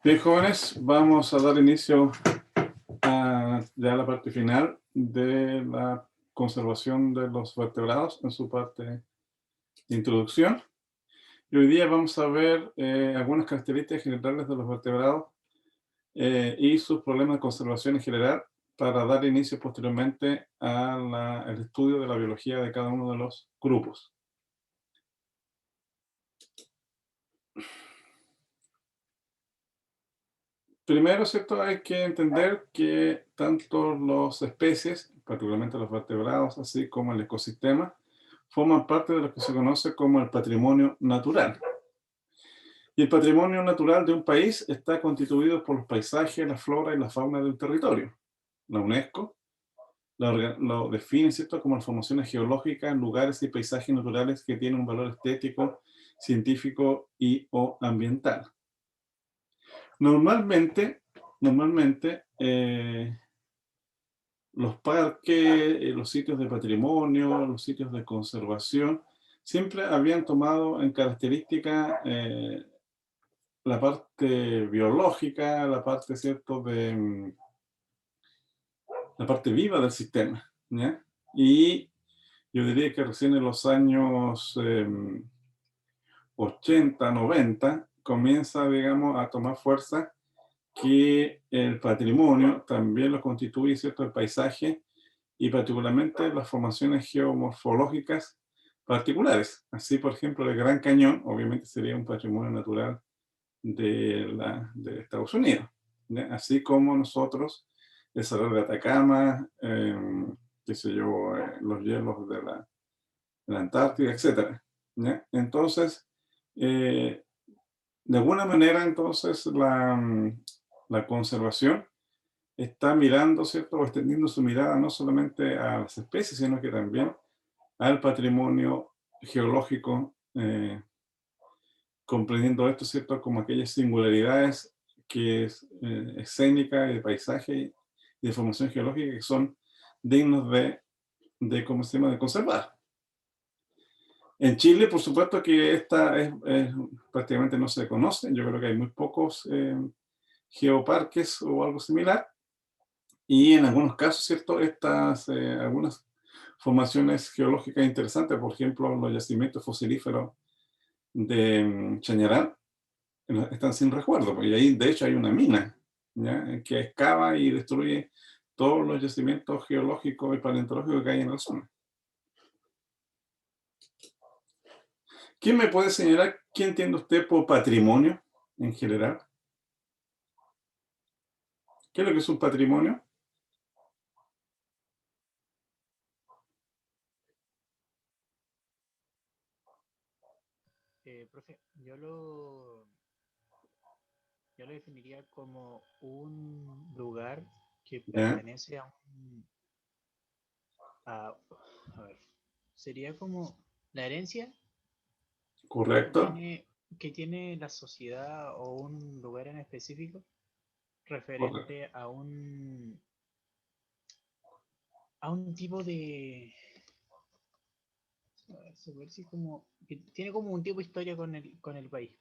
Bien, jóvenes, vamos a dar inicio a ya la parte final de la conservación de los vertebrados en su parte de introducción. Y hoy día vamos a ver algunas características generales de los vertebrados y sus problemas de conservación en general para dar inicio posteriormente al estudio de la biología de cada uno de los grupos. Primero, ¿cierto? Hay que entender que tanto las especies, particularmente los vertebrados, así como el ecosistema, forman parte de lo que se conoce como el patrimonio natural. Y el patrimonio natural de un país está constituido por los paisajes, la flora y la fauna de un territorio. La UNESCO lo define, ¿cierto?, como las formaciones geológicas, lugares y paisajes naturales que tienen un valor estético, científico y o ambiental. Normalmente, los parques, los sitios de patrimonio, los sitios de conservación, siempre habían tomado en característica la parte biológica, la parte, ¿cierto?, la parte viva del sistema, ¿ya? Y yo diría que recién en los años 80, 90, comienza, digamos, a tomar fuerza que el patrimonio también lo constituye, ¿cierto?, el paisaje y particularmente las formaciones geomorfológicas particulares. Así, por ejemplo, el Gran Cañón, obviamente sería un patrimonio natural de Estados Unidos, ¿ya? Así como nosotros, el Salar de Atacama, qué sé yo, los hielos de la Antártida, etcétera, ¿ya? Entonces, eh, de alguna manera, entonces, la conservación está mirando, ¿cierto?, o extendiendo su mirada no solamente a las especies, sino que también al patrimonio geológico, comprendiendo esto, ¿cierto?, como aquellas singularidades que es escénica y de paisaje y de formación geológica que son dignos ¿cómo se llama?, de conservar. En Chile, por supuesto que esta prácticamente no se conoce. Yo creo que hay muy pocos geoparques o algo similar. Y en algunos casos, ¿cierto? Algunas formaciones geológicas interesantes, por ejemplo, los yacimientos fosilíferos de Chañaral, están sin recuerdo, porque ahí de hecho hay una mina, ¿ya?, que excava y destruye todos los yacimientos geológicos y paleontológicos que hay en la zona. ¿Quién me puede señalar qué entiende usted por patrimonio en general? ¿Qué es lo que es un patrimonio? Profe, yo lo definiría como un lugar que ¿Ya? pertenece a, a ver, sería como la herencia que ¿Correcto? tiene la sociedad o un lugar en específico Correcto. referente a un tipo de, a ver si como, que tiene como un tipo de historia con el país.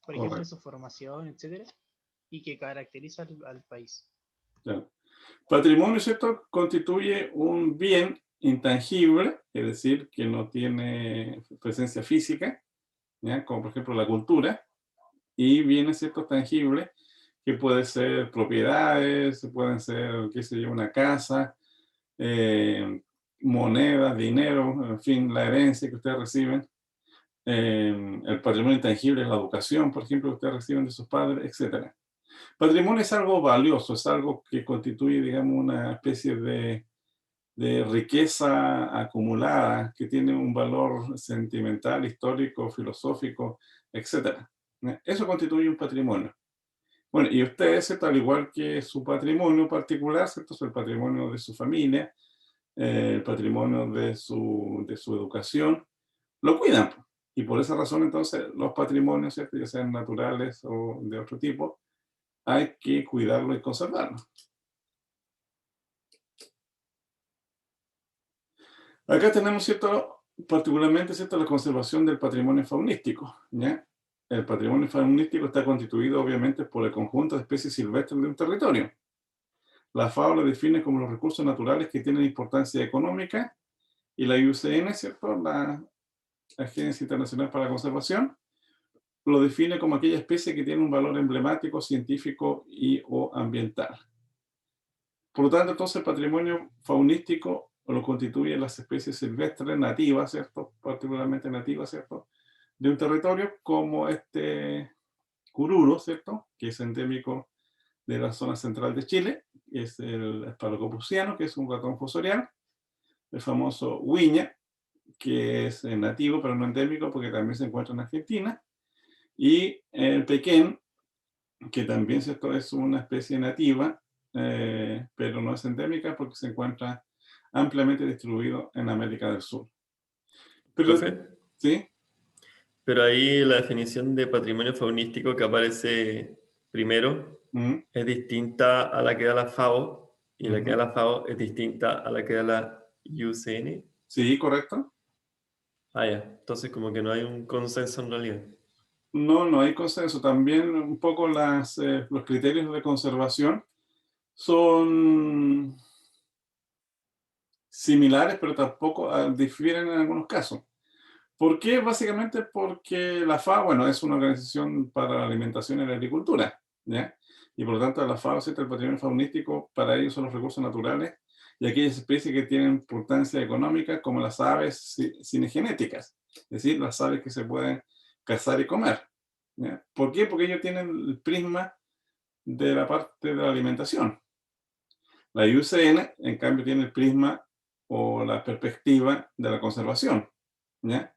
Por ejemplo, Correcto. su formación, etcétera, y que caracteriza al país. Ya. Patrimonio, ¿cierto?, constituye un bien intangible, es decir, que no tiene presencia física, ¿ya?, como por ejemplo la cultura, y bienes, ¿cierto?, tangibles, que pueden ser propiedades, pueden ser, qué sé yo, una casa, eh, monedas, dinero, en fin, la herencia que ustedes reciben, el patrimonio intangible es la educación, por ejemplo, que ustedes reciben de sus padres, etcétera. Patrimonio es algo valioso, es algo que constituye, digamos, una especie de riqueza acumulada que tiene un valor sentimental, histórico, filosófico, etcétera. Eso constituye un patrimonio. Bueno, y ustedes, ¿cierto?, al igual que su patrimonio particular, ¿cierto?, es el patrimonio de su familia, el patrimonio de su educación, lo cuidan, po. Y por esa razón, entonces, los patrimonios, ¿cierto?, ya sean naturales o de otro tipo, hay que cuidarlo y conservarlo. Acá tenemos, ¿cierto?, particularmente, ¿cierto?, la conservación del patrimonio faunístico, ¿ya? el patrimonio faunístico está constituido obviamente por el conjunto de especies silvestres de un territorio. La FAO lo define como los recursos naturales que tienen importancia económica y la IUCN, ¿cierto? La Agencia Internacional para la Conservación, lo define como aquella especie que tiene un valor emblemático, científico y o ambiental. Por lo tanto, entonces el patrimonio faunístico lo constituyen las especies silvestres nativas, ¿cierto? Particularmente nativas, ¿cierto? De un territorio como este cururo, ¿cierto? Que es endémico de la zona central de Chile, es el Sphaerococcus que es un ratón fosorial, el famoso huiña, que es nativo pero no endémico porque también se encuentra en Argentina, y el pequén, que también, ¿cierto?, es una especie nativa, pero no es endémica porque se encuentra ampliamente distribuido en América del Sur. Pero, Profe, ¿sí? pero ahí la definición de patrimonio faunístico que aparece primero es distinta a la que da la FAO y la que da la FAO es distinta a la que da la IUCN. Sí, correcto. Ah, ya. Entonces como que no hay un consenso en realidad. No hay consenso. También un poco los criterios de conservación son similares, pero tampoco difieren en algunos casos. ¿Por qué? Básicamente porque la FAO, bueno, es una organización para la alimentación y la agricultura, ¿ya? Y por lo tanto la FAO, ¿cierto? El patrimonio faunístico, para ellos son los recursos naturales y aquellas especies que tienen importancia económica, como las aves cinegenéticas, es decir, las aves que se pueden cazar y comer, ¿ya? ¿Por qué? Porque ellos tienen el prisma de la parte de la alimentación. La IUCN, en cambio, tiene el prisma o la perspectiva de la conservación, ¿ya?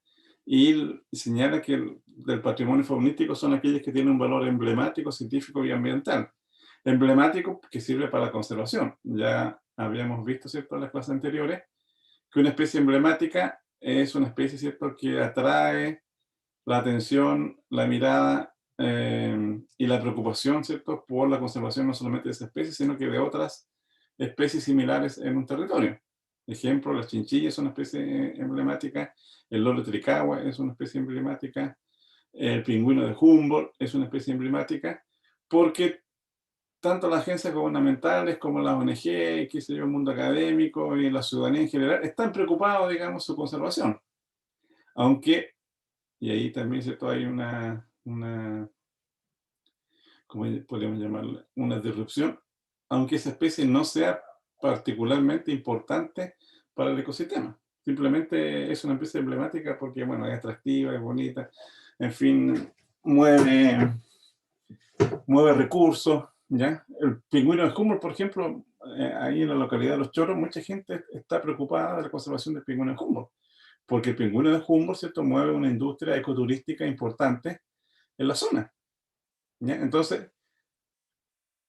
Y señala que del patrimonio faunístico son aquellos que tienen un valor emblemático, científico y ambiental. Emblemático que sirve para la conservación. Ya habíamos visto, ¿cierto?, en las clases anteriores, que una especie emblemática es una especie, ¿cierto?, que atrae la atención, la mirada y la preocupación, ¿cierto?, por la conservación no solamente de esa especie, sino que de otras especies similares en un territorio. Ejemplo, las chinchillas son una especie emblemática, el loro tricagua es una especie emblemática, el pingüino de Humboldt es una especie emblemática, porque tanto las agencias gubernamentales como las ONG, qué sé yo, el mundo académico y la ciudadanía en general están preocupados, digamos, su conservación. Aunque, y ahí también, ¿cierto?, hay ¿cómo podríamos llamarla? Una disrupción, aunque esa especie no sea particularmente importante para el ecosistema. Simplemente es una especie emblemática porque, bueno, es atractiva, es bonita, en fin, mueve recursos, ¿ya? El pingüino de Humboldt, por ejemplo, ahí en la localidad de Los Chorros, mucha gente está preocupada de la conservación del pingüino de Humboldt, porque el pingüino de Humboldt, ¿cierto?, mueve una industria ecoturística importante en la zona, ¿ya? Entonces,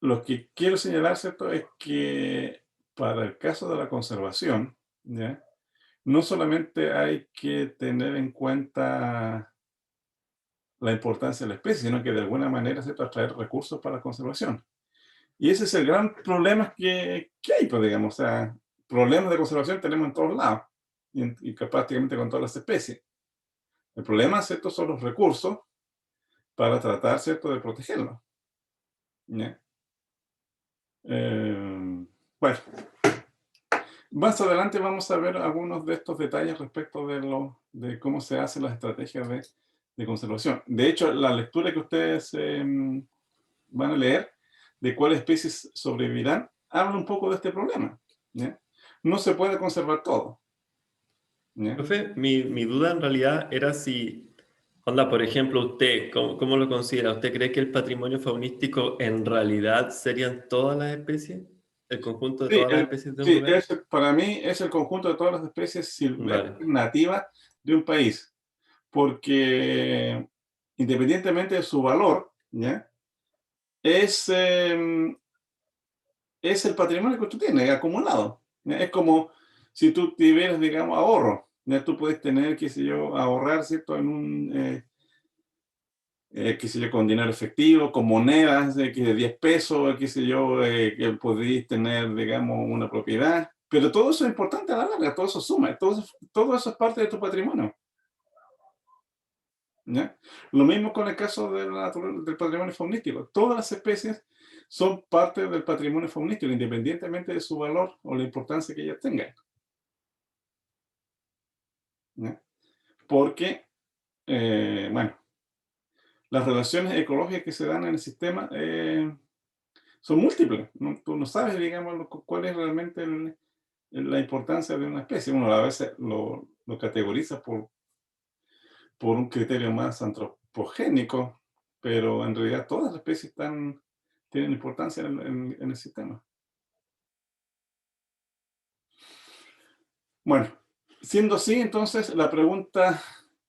lo que quiero señalar, ¿cierto?, es que para el caso de la conservación, ¿ya?, no solamente hay que tener en cuenta la importancia de la especie, sino que de alguna manera, ¿cierto?, atraer recursos para la conservación. Y ese es el gran problema que hay, pues, digamos, o sea, problemas de conservación tenemos en todos lados, y prácticamente con todas las especies. El problema, ¿cierto?, son los recursos para tratar, ¿cierto?, de protegerlos, ¿ya? Bueno, más adelante vamos a ver algunos de estos detalles respecto de cómo se hacen las estrategias de conservación. De hecho, la lectura que ustedes van a leer de cuáles especies sobrevivirán habla un poco de este problema, ¿ya? No se puede conservar todo, ¿ya? Profe, mi duda en realidad era si, onda, por ejemplo, usted, ¿cómo lo considera? ¿Usted cree que el patrimonio faunístico en realidad serían todas las especies? ¿El conjunto de Sí, todas las especies de un sí, lugar? para mí es el conjunto de todas las especies silvestres Vale. nativas de un país, porque independientemente de su valor, ¿ya?, es el patrimonio que tú tienes acumulado, ¿ya? Es como si tú tuvieras, digamos, ahorro, ¿ya? Tú puedes tener, qué sé yo, ahorrar, ¿cierto?, en qué sé yo, con dinero efectivo, con monedas de 10 pesos, qué sé yo, que podéis tener, digamos, una propiedad. Pero todo eso es importante a la larga, todo eso suma, todo eso es parte de tu patrimonio. ¿ya? Lo mismo con el caso del patrimonio faunístico. Todas las especies son parte del patrimonio faunístico, independientemente de su valor o la importancia que ellas tengan, ¿ya? Porque, bueno, las relaciones ecológicas que se dan en el sistema son múltiples. Tú no sabes, digamos, cuál es realmente la importancia de una especie. Uno a veces lo categoriza por un criterio más antropogénico, pero en realidad todas las especies tienen importancia en el sistema. Bueno, siendo así, entonces la pregunta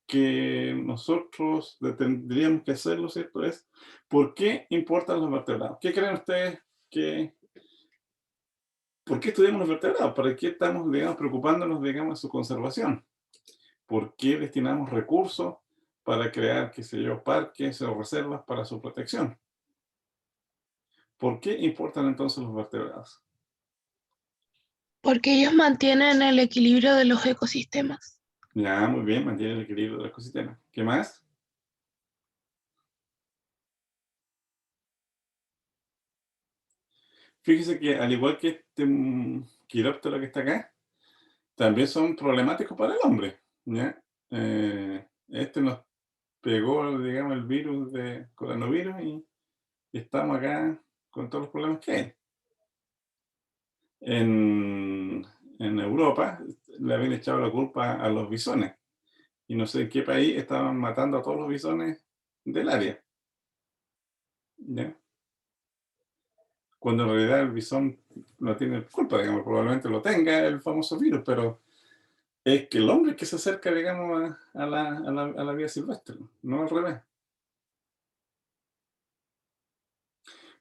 que nosotros tendríamos que hacerlo, ¿cierto? Es, ¿por qué importan los vertebrados? ¿Qué creen ustedes por qué estudiamos los vertebrados? ¿Para qué estamos, digamos, preocupándonos, digamos, de su conservación? ¿Por qué destinamos recursos para crear, qué sé yo, parques o reservas para su protección? ¿Por qué importan entonces los vertebrados? Porque ellos mantienen el equilibrio de los ecosistemas. Ya, muy bien, mantienen el equilibrio del ecosistema. ¿Qué más? Fíjese que al igual que este quiróptero que está acá, también son problemáticos para el hombre, ¿ya? Este nos pegó, digamos, el virus de coronavirus y estamos acá con todos los problemas que hay. En Europa le habían echado la culpa a los bisones y no sé en qué país estaban matando a todos los bisones del área, ¿ya? Cuando en realidad el bisón no tiene culpa, digamos, probablemente lo tenga el famoso virus, pero es que el hombre es que se acerca, digamos, a la vida silvestre, no al revés.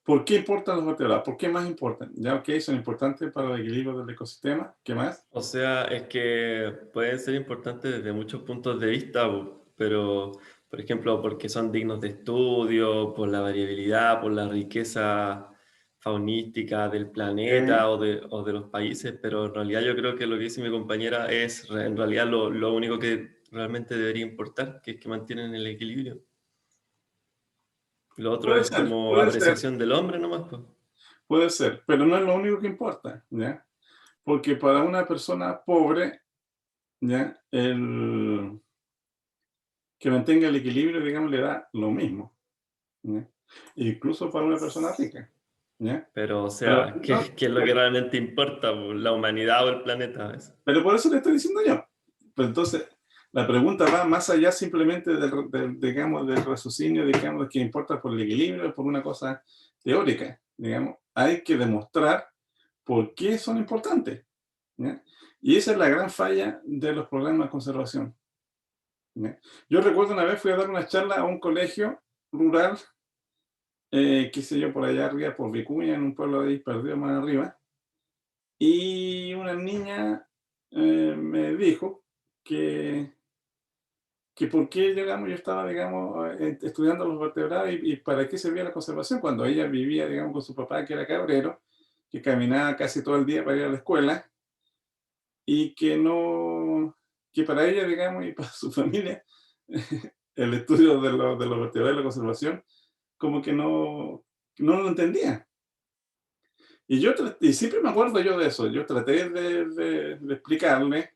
¿Por qué importan los vertebrados? ¿Por qué más importan? Ya, ok, son importantes para el equilibrio del ecosistema. ¿Qué más? O sea, es que pueden ser importantes desde muchos puntos de vista, pero, por ejemplo, porque son dignos de estudio, por la variabilidad, por la riqueza faunística del planeta o de los países, pero en realidad yo creo que lo que dice mi compañera es en realidad lo único que realmente debería importar, que es que mantienen el equilibrio. Lo otro Puede es ser, como puede ser, apreciación del hombre nomás, pues. puede ser, pero no es lo único que importa, ¿ya? Porque para una persona pobre, ¿ya? Que mantenga el equilibrio, digamos, le da lo mismo, ¿ya? Incluso para una persona rica, ¿ya? Pero, o Pero, sea, no, ¿qué es lo que realmente importa? ¿La humanidad o el planeta? pero por eso le estoy diciendo yo. Pues entonces, la pregunta va más allá simplemente digamos, del raciocinio, digamos, que importa por el equilibrio, por una cosa teórica, digamos. Hay que demostrar por qué son importantes, ¿ya? Y esa es la gran falla de los programas de conservación, ¿ya? Yo recuerdo una vez fui a dar una charla a un colegio rural, qué sé yo, por allá arriba, por Vicuña, en un pueblo ahí perdido más arriba, y una niña me dijo que, que por qué, digamos, yo estaba, digamos, estudiando los vertebrados y para qué servía la conservación cuando ella vivía, digamos, con su papá, que era cabrero, que caminaba casi todo el día para ir a la escuela y que no, que para ella, digamos, y para su familia, el estudio de los vertebrados y la conservación, como que no lo entendía. Y siempre me acuerdo yo de eso, yo traté de explicarle.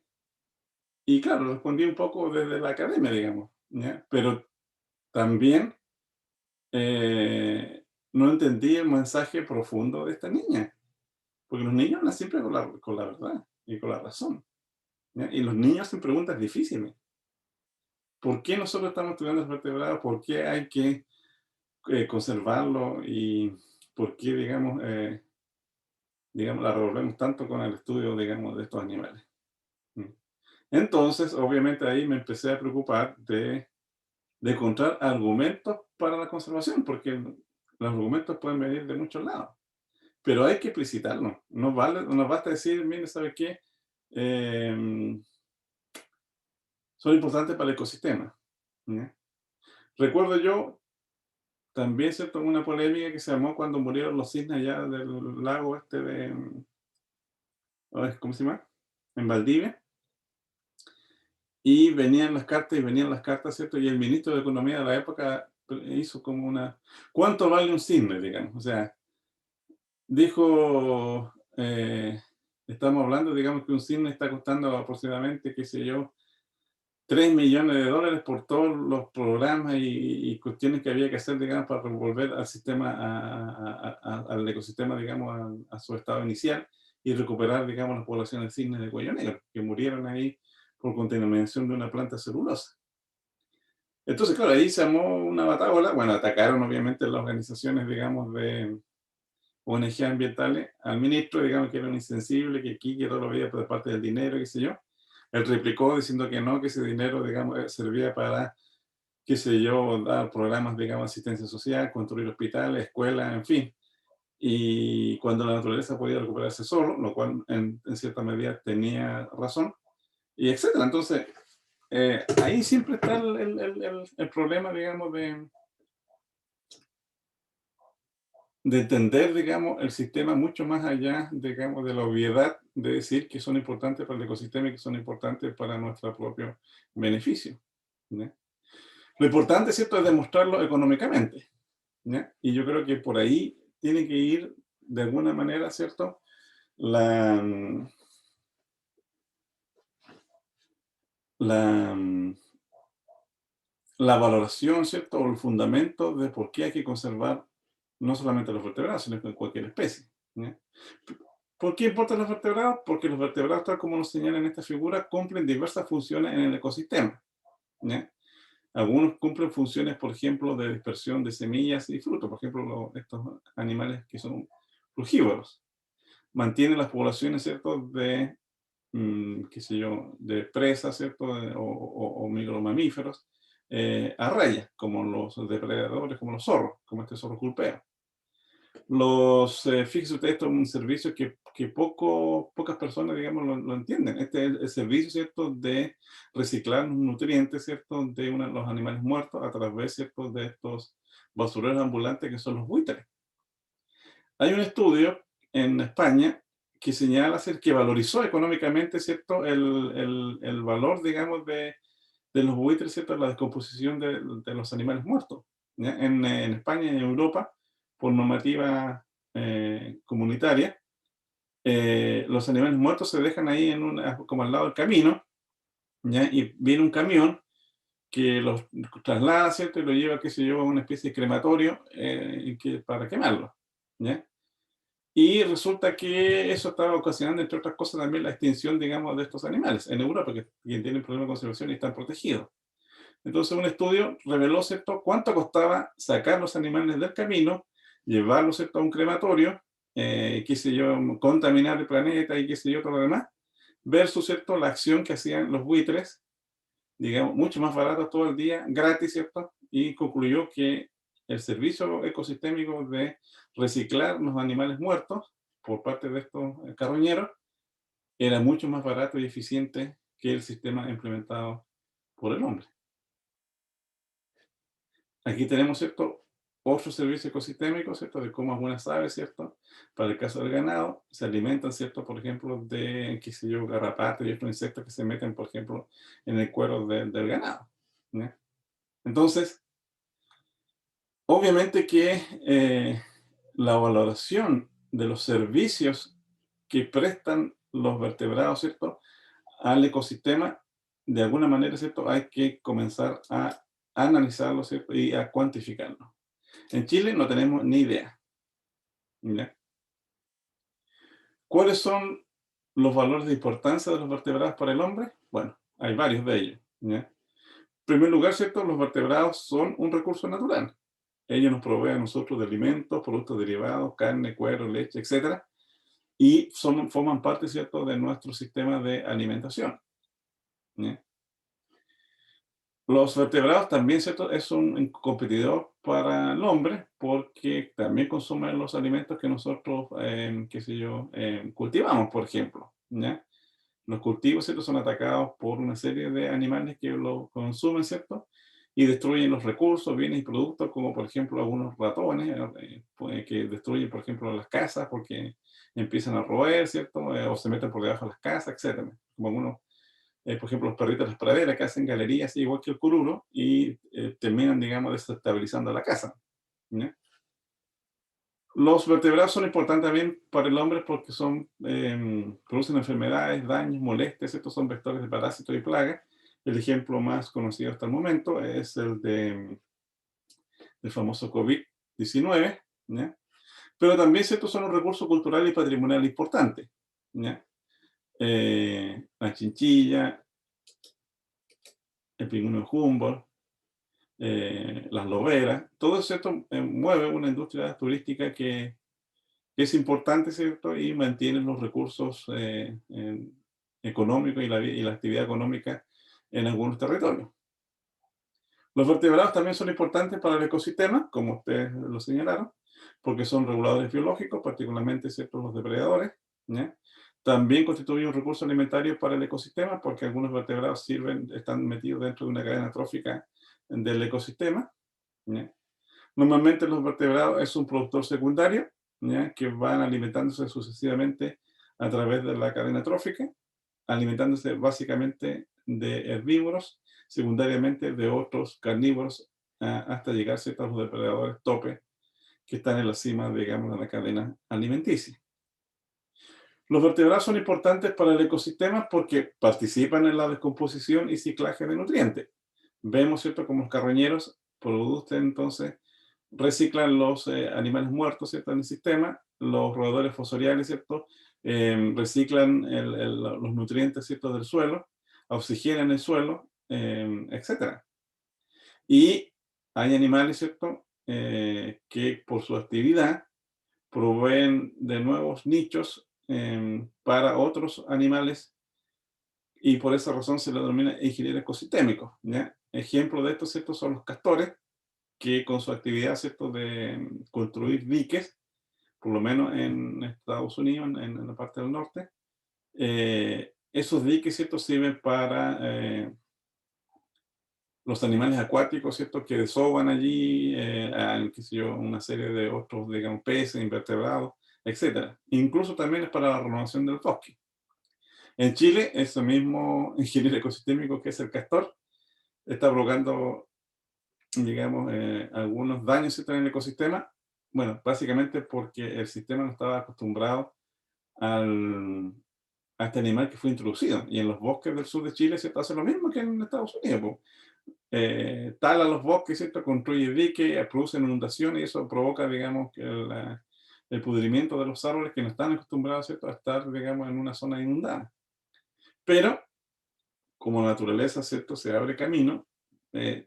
Y claro, respondí un poco desde la academia, digamos, ¿ya? Pero también no entendí el mensaje profundo de esta niña, porque los niños hablan siempre con la verdad y con la razón, ¿ya? Y los niños hacen preguntas difíciles. ¿Por qué nosotros estamos estudiando los vertebrados? ¿Por qué hay que conservarlo? ¿Y por qué, digamos, la revolvemos tanto con el estudio, digamos, de estos animales? ¿Mm? Entonces, obviamente ahí me empecé a preocupar de encontrar argumentos para la conservación, porque los argumentos pueden venir de muchos lados, pero hay que explicitarlo. No basta decir, mire, ¿sabe qué? Son importantes para el ecosistema, ¿ya? Recuerdo yo también, ¿cierto?, una polémica que se armó cuando murieron los cisnes allá del lago este ¿cómo se llama? En Valdivia. y venían las cartas, ¿cierto? Y el ministro de Economía de la época hizo como una... ¿Cuánto vale un cisne, digamos? O sea, dijo, estamos hablando, digamos, que un cisne está costando aproximadamente, qué sé yo, 3 millones de dólares por todos los programas y cuestiones que había que hacer, digamos, para volver al sistema, al ecosistema, digamos, a su estado inicial y recuperar, digamos, las poblaciones de cisnes de cuello negro, que murieron ahí por contaminación de una planta celulosa. Entonces, claro, ahí se armó una batabola. Bueno, atacaron obviamente las organizaciones, digamos, de ONG ambientales al ministro, digamos, que era un insensible, que aquí, que todo lo veía por parte del dinero, qué sé yo. Él replicó diciendo que no, que ese dinero, digamos, servía para, qué sé yo, dar programas, digamos, asistencia social, construir hospitales, escuelas, en fin. Y cuando la naturaleza podía recuperarse solo, lo cual en cierta medida tenía razón, y etcétera. Entonces, ahí siempre está el problema, digamos, de entender, digamos, el sistema mucho más allá, digamos, de la obviedad de decir que son importantes para el ecosistema y que son importantes para nuestro propio beneficio, ¿ya? Lo importante, ¿cierto?, es demostrarlo económicamente, ¿ya? Y yo creo que por ahí tiene que ir, de alguna manera, ¿cierto?, la valoración, ¿cierto?, o el fundamento de por qué hay que conservar no solamente los vertebrados, sino que cualquier especie, ¿ya? ¿Por qué importan los vertebrados? Porque los vertebrados, tal como nos señala en esta figura, cumplen diversas funciones en el ecosistema, ¿ya? Algunos cumplen funciones, por ejemplo, de dispersión de semillas y frutos, por ejemplo, estos animales que son frugívoros. Mantienen las poblaciones, ¿cierto?, de, qué sé yo, de presas, ¿cierto?, o micromamíferos, a raya, como los depredadores, como los zorros, como este zorro culpeo. Fíjese usted, esto es un servicio que pocas personas, digamos, lo entienden. Este es el servicio, ¿cierto?, de reciclar nutrientes, ¿cierto?, de los animales muertos a través, ¿cierto?, de estos basureros ambulantes que son los buitres. Hay un estudio en España que señala, que valorizó económicamente, ¿cierto?, el valor, digamos, de los buitres, ¿cierto?, la descomposición de los animales muertos, ¿ya? En España y en Europa, por normativa comunitaria, los animales muertos se dejan ahí como al lado del camino, ¿ya? Y viene un camión que los traslada, ¿cierto?, y lo lleva, qué sé yo, a una especie de crematorio para quemarlo, ¿ya? Y resulta que eso estaba ocasionando, entre otras cosas, también la extinción, digamos, de estos animales en Europa, que tienen problemas de conservación y están protegidos. Entonces un estudio reveló, ¿cierto?, cuánto costaba sacar los animales del camino, llevarlos, ¿cierto?, a un crematorio, qué sé yo, contaminar el planeta y qué sé yo, todo lo demás, versus, ¿cierto?, la acción que hacían los buitres, digamos, mucho más baratos todo el día, gratis, ¿cierto? Y concluyó que el servicio ecosistémico de reciclar los animales muertos por parte de estos carroñeros era mucho más barato y eficiente que el sistema implementado por el hombre. Aquí tenemos, ¿cierto?, otro servicio ecosistémico, ¿cierto?, de cómo algunas aves, ¿cierto?, para el caso del ganado, se alimentan, ¿cierto?, por ejemplo, de, qué sé yo, garrapatas y otros insectos que se meten, por ejemplo, en el cuero del ganado, ¿ya? Entonces, obviamente que la valoración de los servicios que prestan los vertebrados, ¿cierto?, al ecosistema, de alguna manera, ¿cierto?, hay que comenzar a analizarlo, ¿cierto?, y a cuantificarlo. En Chile no tenemos ni idea, ¿ya? ¿Cuáles son los valores de importancia de los vertebrados para el hombre? Bueno, hay varios de ellos, ¿ya? En primer lugar, ¿cierto?, los vertebrados son un recurso natural. Ellos nos proveen a nosotros de alimentos, productos derivados, carne, cuero, leche, etc. Y forman parte, ¿cierto?, de nuestro sistema de alimentación, ¿ya? Los vertebrados también, ¿cierto?, es un competidor para el hombre porque también consumen los alimentos que nosotros, qué sé yo, cultivamos, por ejemplo, ¿ya? Los cultivos, ¿cierto?, son atacados por una serie de animales que lo consumen, ¿cierto?, y destruyen los recursos, bienes y productos, como por ejemplo algunos ratones, que destruyen, por ejemplo, las casas porque empiezan a roer, ¿cierto?, o se meten por debajo de las casas, etc. Como algunos por ejemplo, los perritos de las praderas que hacen galerías igual que el cururo y terminan, digamos, desestabilizando la casa, ¿ya? Los vertebrados son importantes también para el hombre porque producen enfermedades, daños, molestias. Estos son vectores de parásitos y plagas. El ejemplo más conocido hasta el momento es el del famoso COVID-19, ¿ya? Pero también estos son los recursos culturales y patrimoniales importantes, ¿ya? La chinchilla, el pingüino Humboldt, las loberas, todo esto mueve una industria turística que es importante, ¿cierto? Y mantiene los recursos económicos y la actividad económica en algunos territorios. Los vertebrados también son importantes para el ecosistema, como ustedes lo señalaron, porque son reguladores biológicos, particularmente, ¿cierto?, los depredadores, ¿ya? También constituyen un recurso alimentario para el ecosistema, porque algunos vertebrados están metidos dentro de una cadena trófica del ecosistema, ¿ya? Normalmente los vertebrados es un productor secundario, ¿ya?, que van alimentándose sucesivamente a través de la cadena trófica, alimentándose básicamente de herbívoros, secundariamente de otros carnívoros, hasta llegar a los depredadores tope que están en la cima, digamos, de la cadena alimenticia. Los vertebrados son importantes para el ecosistema porque participan en la descomposición y ciclaje de nutrientes. Vemos, ¿cierto?, como los carroñeros producen, entonces, reciclan los animales muertos, ¿cierto?, en el sistema, los roedores fosoriales, ¿cierto?, reciclan los nutrientes, ¿cierto?, del suelo, oxigenan el suelo, etc. Y hay animales, ¿cierto?, que por su actividad proveen de nuevos nichos para otros animales y por esa razón se le denomina ingeniero ecosistémico, ¿ya? Ejemplo de esto, ¿cierto?, son los castores, que con su actividad, ¿cierto?, de construir diques, por lo menos en Estados Unidos, en la parte del norte, esos diques, ¿cierto?, sirven para los animales acuáticos, ¿cierto?, que desovan allí, qué sé yo, una serie de otros, digamos, peces, invertebrados, etc. Incluso también es para la renovación del bosque. En Chile, ese mismo ingeniero ecosistémico que es el castor, está provocando, digamos, algunos daños, ¿cierto?, en el ecosistema. Bueno, básicamente porque el sistema no estaba acostumbrado a este animal que fue introducido. Y en los bosques del sur de Chile se hace lo mismo que en Estados Unidos, po. Tala los bosques, ¿cierto?, construye diques, produce inundaciones y eso provoca, digamos, que el pudrimiento de los árboles que no están acostumbrados, ¿cierto?, a estar, digamos, en una zona inundada. Pero, como la naturaleza, ¿cierto?, se abre camino,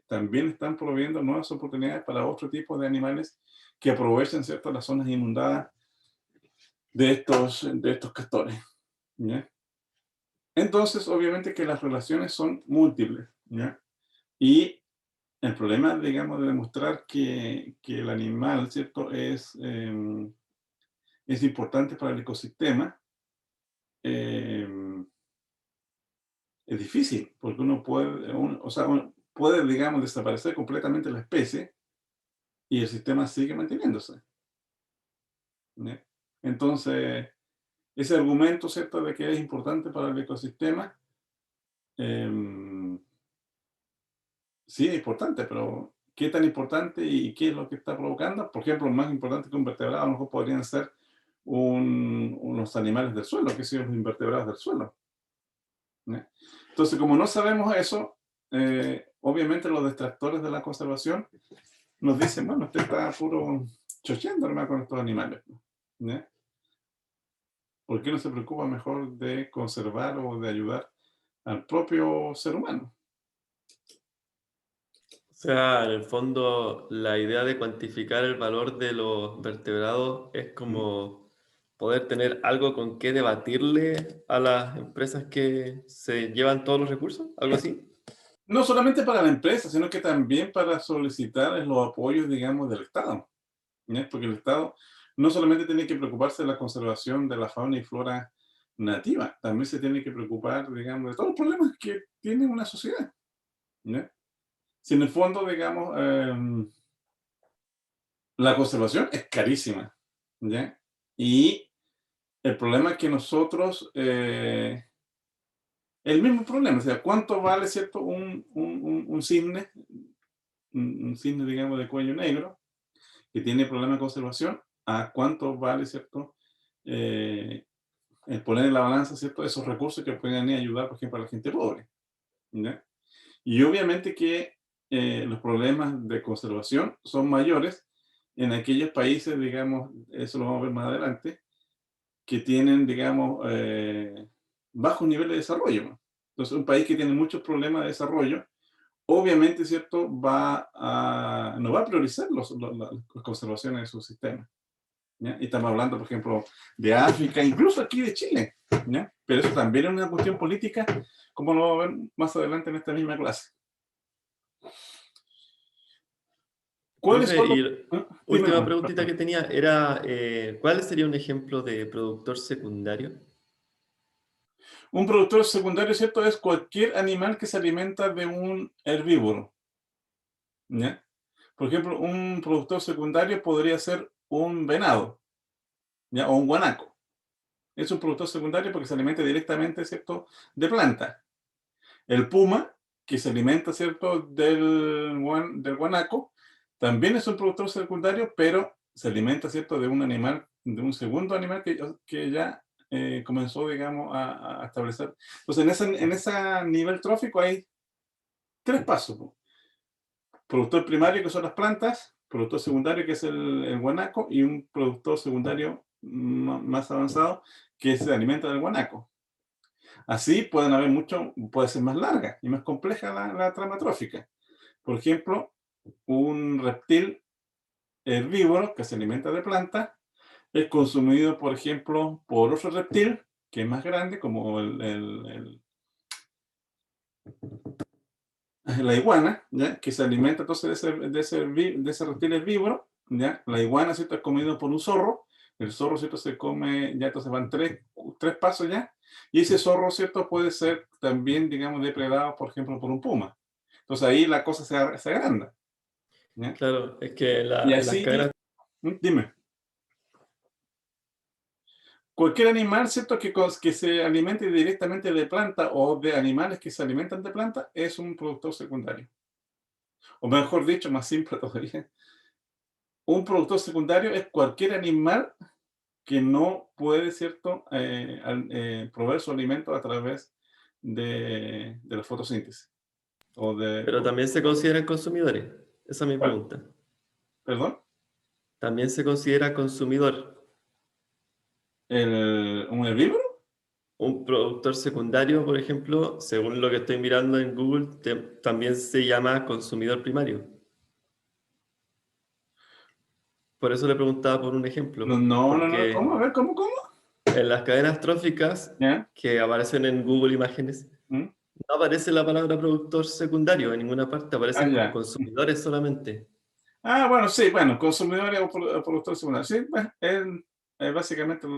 también están proveyendo nuevas oportunidades para otro tipo de animales que aprovechen, ¿cierto?, las zonas inundadas de estos castores, ¿ya? Entonces, obviamente que las relaciones son múltiples, ¿ya? Y el problema, digamos, de demostrar que el animal, ¿cierto?, es importante para el ecosistema, es difícil, porque uno puede, digamos, desaparecer completamente la especie y el sistema sigue manteniéndose, ¿ya? Entonces, ese argumento, ¿cierto?, de que es importante para el ecosistema, sí es importante, pero ¿qué tan importante y qué es lo que está provocando? Por ejemplo, más importante que un vertebrado, a lo mejor podrían ser unos animales del suelo, que son los invertebrados del suelo, ¿ya? Entonces, como no sabemos eso, obviamente los detractores de la conservación nos dicen, bueno, usted está puro chocheando, hermano, con estos animales, ¿ya? ¿Por qué no se preocupa mejor de conservar o de ayudar al propio ser humano? O sea, en el fondo, la idea de cuantificar el valor de los vertebrados es como poder tener algo con qué debatirle a las empresas que se llevan todos los recursos, algo así. No solamente para la empresa, sino que también para solicitar los apoyos, digamos, del Estado, ¿ya? Porque el Estado no solamente tiene que preocuparse de la conservación de la fauna y flora nativa, también se tiene que preocupar, digamos, de todos los problemas que tiene una sociedad, ¿ya? Si en el fondo, digamos, la conservación es carísima, ¿ya? Y el problema es que nosotros el mismo problema, o sea, ¿cuánto vale, cierto, un cisne, digamos, de cuello negro, que tiene problemas de conservación, a cuánto vale, cierto, poner en la balanza, cierto, esos recursos que pueden ayudar, por ejemplo, a la gente pobre, ¿ya? Y obviamente que los problemas de conservación son mayores en aquellos países, digamos, eso lo vamos a ver más adelante, que tienen, digamos, bajos niveles de desarrollo. Entonces, un país que tiene muchos problemas de desarrollo, obviamente, ¿cierto?, no va a priorizar las conservaciones de sus sistemas, ¿ya? Y estamos hablando, por ejemplo, de África, incluso aquí de Chile, ¿ya? Pero eso también es una cuestión política, como lo vamos a ver más adelante en esta misma clase. ¿Cuáles son los... Última preguntita que tenía era, ¿cuál sería un ejemplo de productor secundario? Un productor secundario, ¿cierto?, es cualquier animal que se alimenta de un herbívoro, ¿ya? Por ejemplo, un productor secundario podría ser un venado, ¿ya? O un guanaco. Es un productor secundario porque se alimenta directamente, ¿cierto?, de planta. El puma, que se alimenta, ¿cierto?, del guanaco, también es un productor secundario, pero se alimenta, ¿cierto?, de un animal, de un segundo animal que ya comenzó, digamos, a establecer. Entonces, en ese nivel trófico hay 3 pasos. Productor primario, que son las plantas, productor secundario, que es el guanaco, y un productor secundario más avanzado, que se alimenta del guanaco. Así pueden haber puede ser más larga y más compleja la trama trófica. Por ejemplo, un reptil herbívoro que se alimenta de plantas es consumido, por ejemplo, por otro reptil que es más grande, como la iguana, ¿ya?, que se alimenta entonces de ese reptil herbívoro, ¿ya? La iguana, ¿cierto?, es comido por un zorro. El zorro, ¿cierto?, se come, ya entonces van tres pasos ya, y ese zorro, ¿cierto?, puede ser también, digamos, depredado, por ejemplo, por un puma. Entonces ahí la cosa se agranda, ¿ya? Claro, es que Y en las así, cadenas... dime. Cualquier animal, ¿cierto?, que se alimente directamente de planta o de animales que se alimentan de planta es un productor secundario. O mejor dicho, más simple todavía, un productor secundario es cualquier animal que no puede, ¿cierto?, proveer su alimento a través de la fotosíntesis. Pero también se consideran consumidores. Esa es mi ¿Cuál? pregunta. ¿Perdón? ¿También se considera consumidor? ¿Un herbívoro? Un productor secundario, por ejemplo, según lo que estoy mirando en Google, también se llama consumidor primario. Por eso le preguntaba por un ejemplo. No. ¿Cómo? A Porque ver, ¿cómo? en las cadenas tróficas ¿Ya? que aparecen en Google Imágenes, ¿Mm? no aparece la palabra productor secundario en ninguna parte, Ah, aparecen como ya. consumidores solamente. Ah, bueno, sí, bueno, consumidores o productor secundario. Sí, bueno, básicamente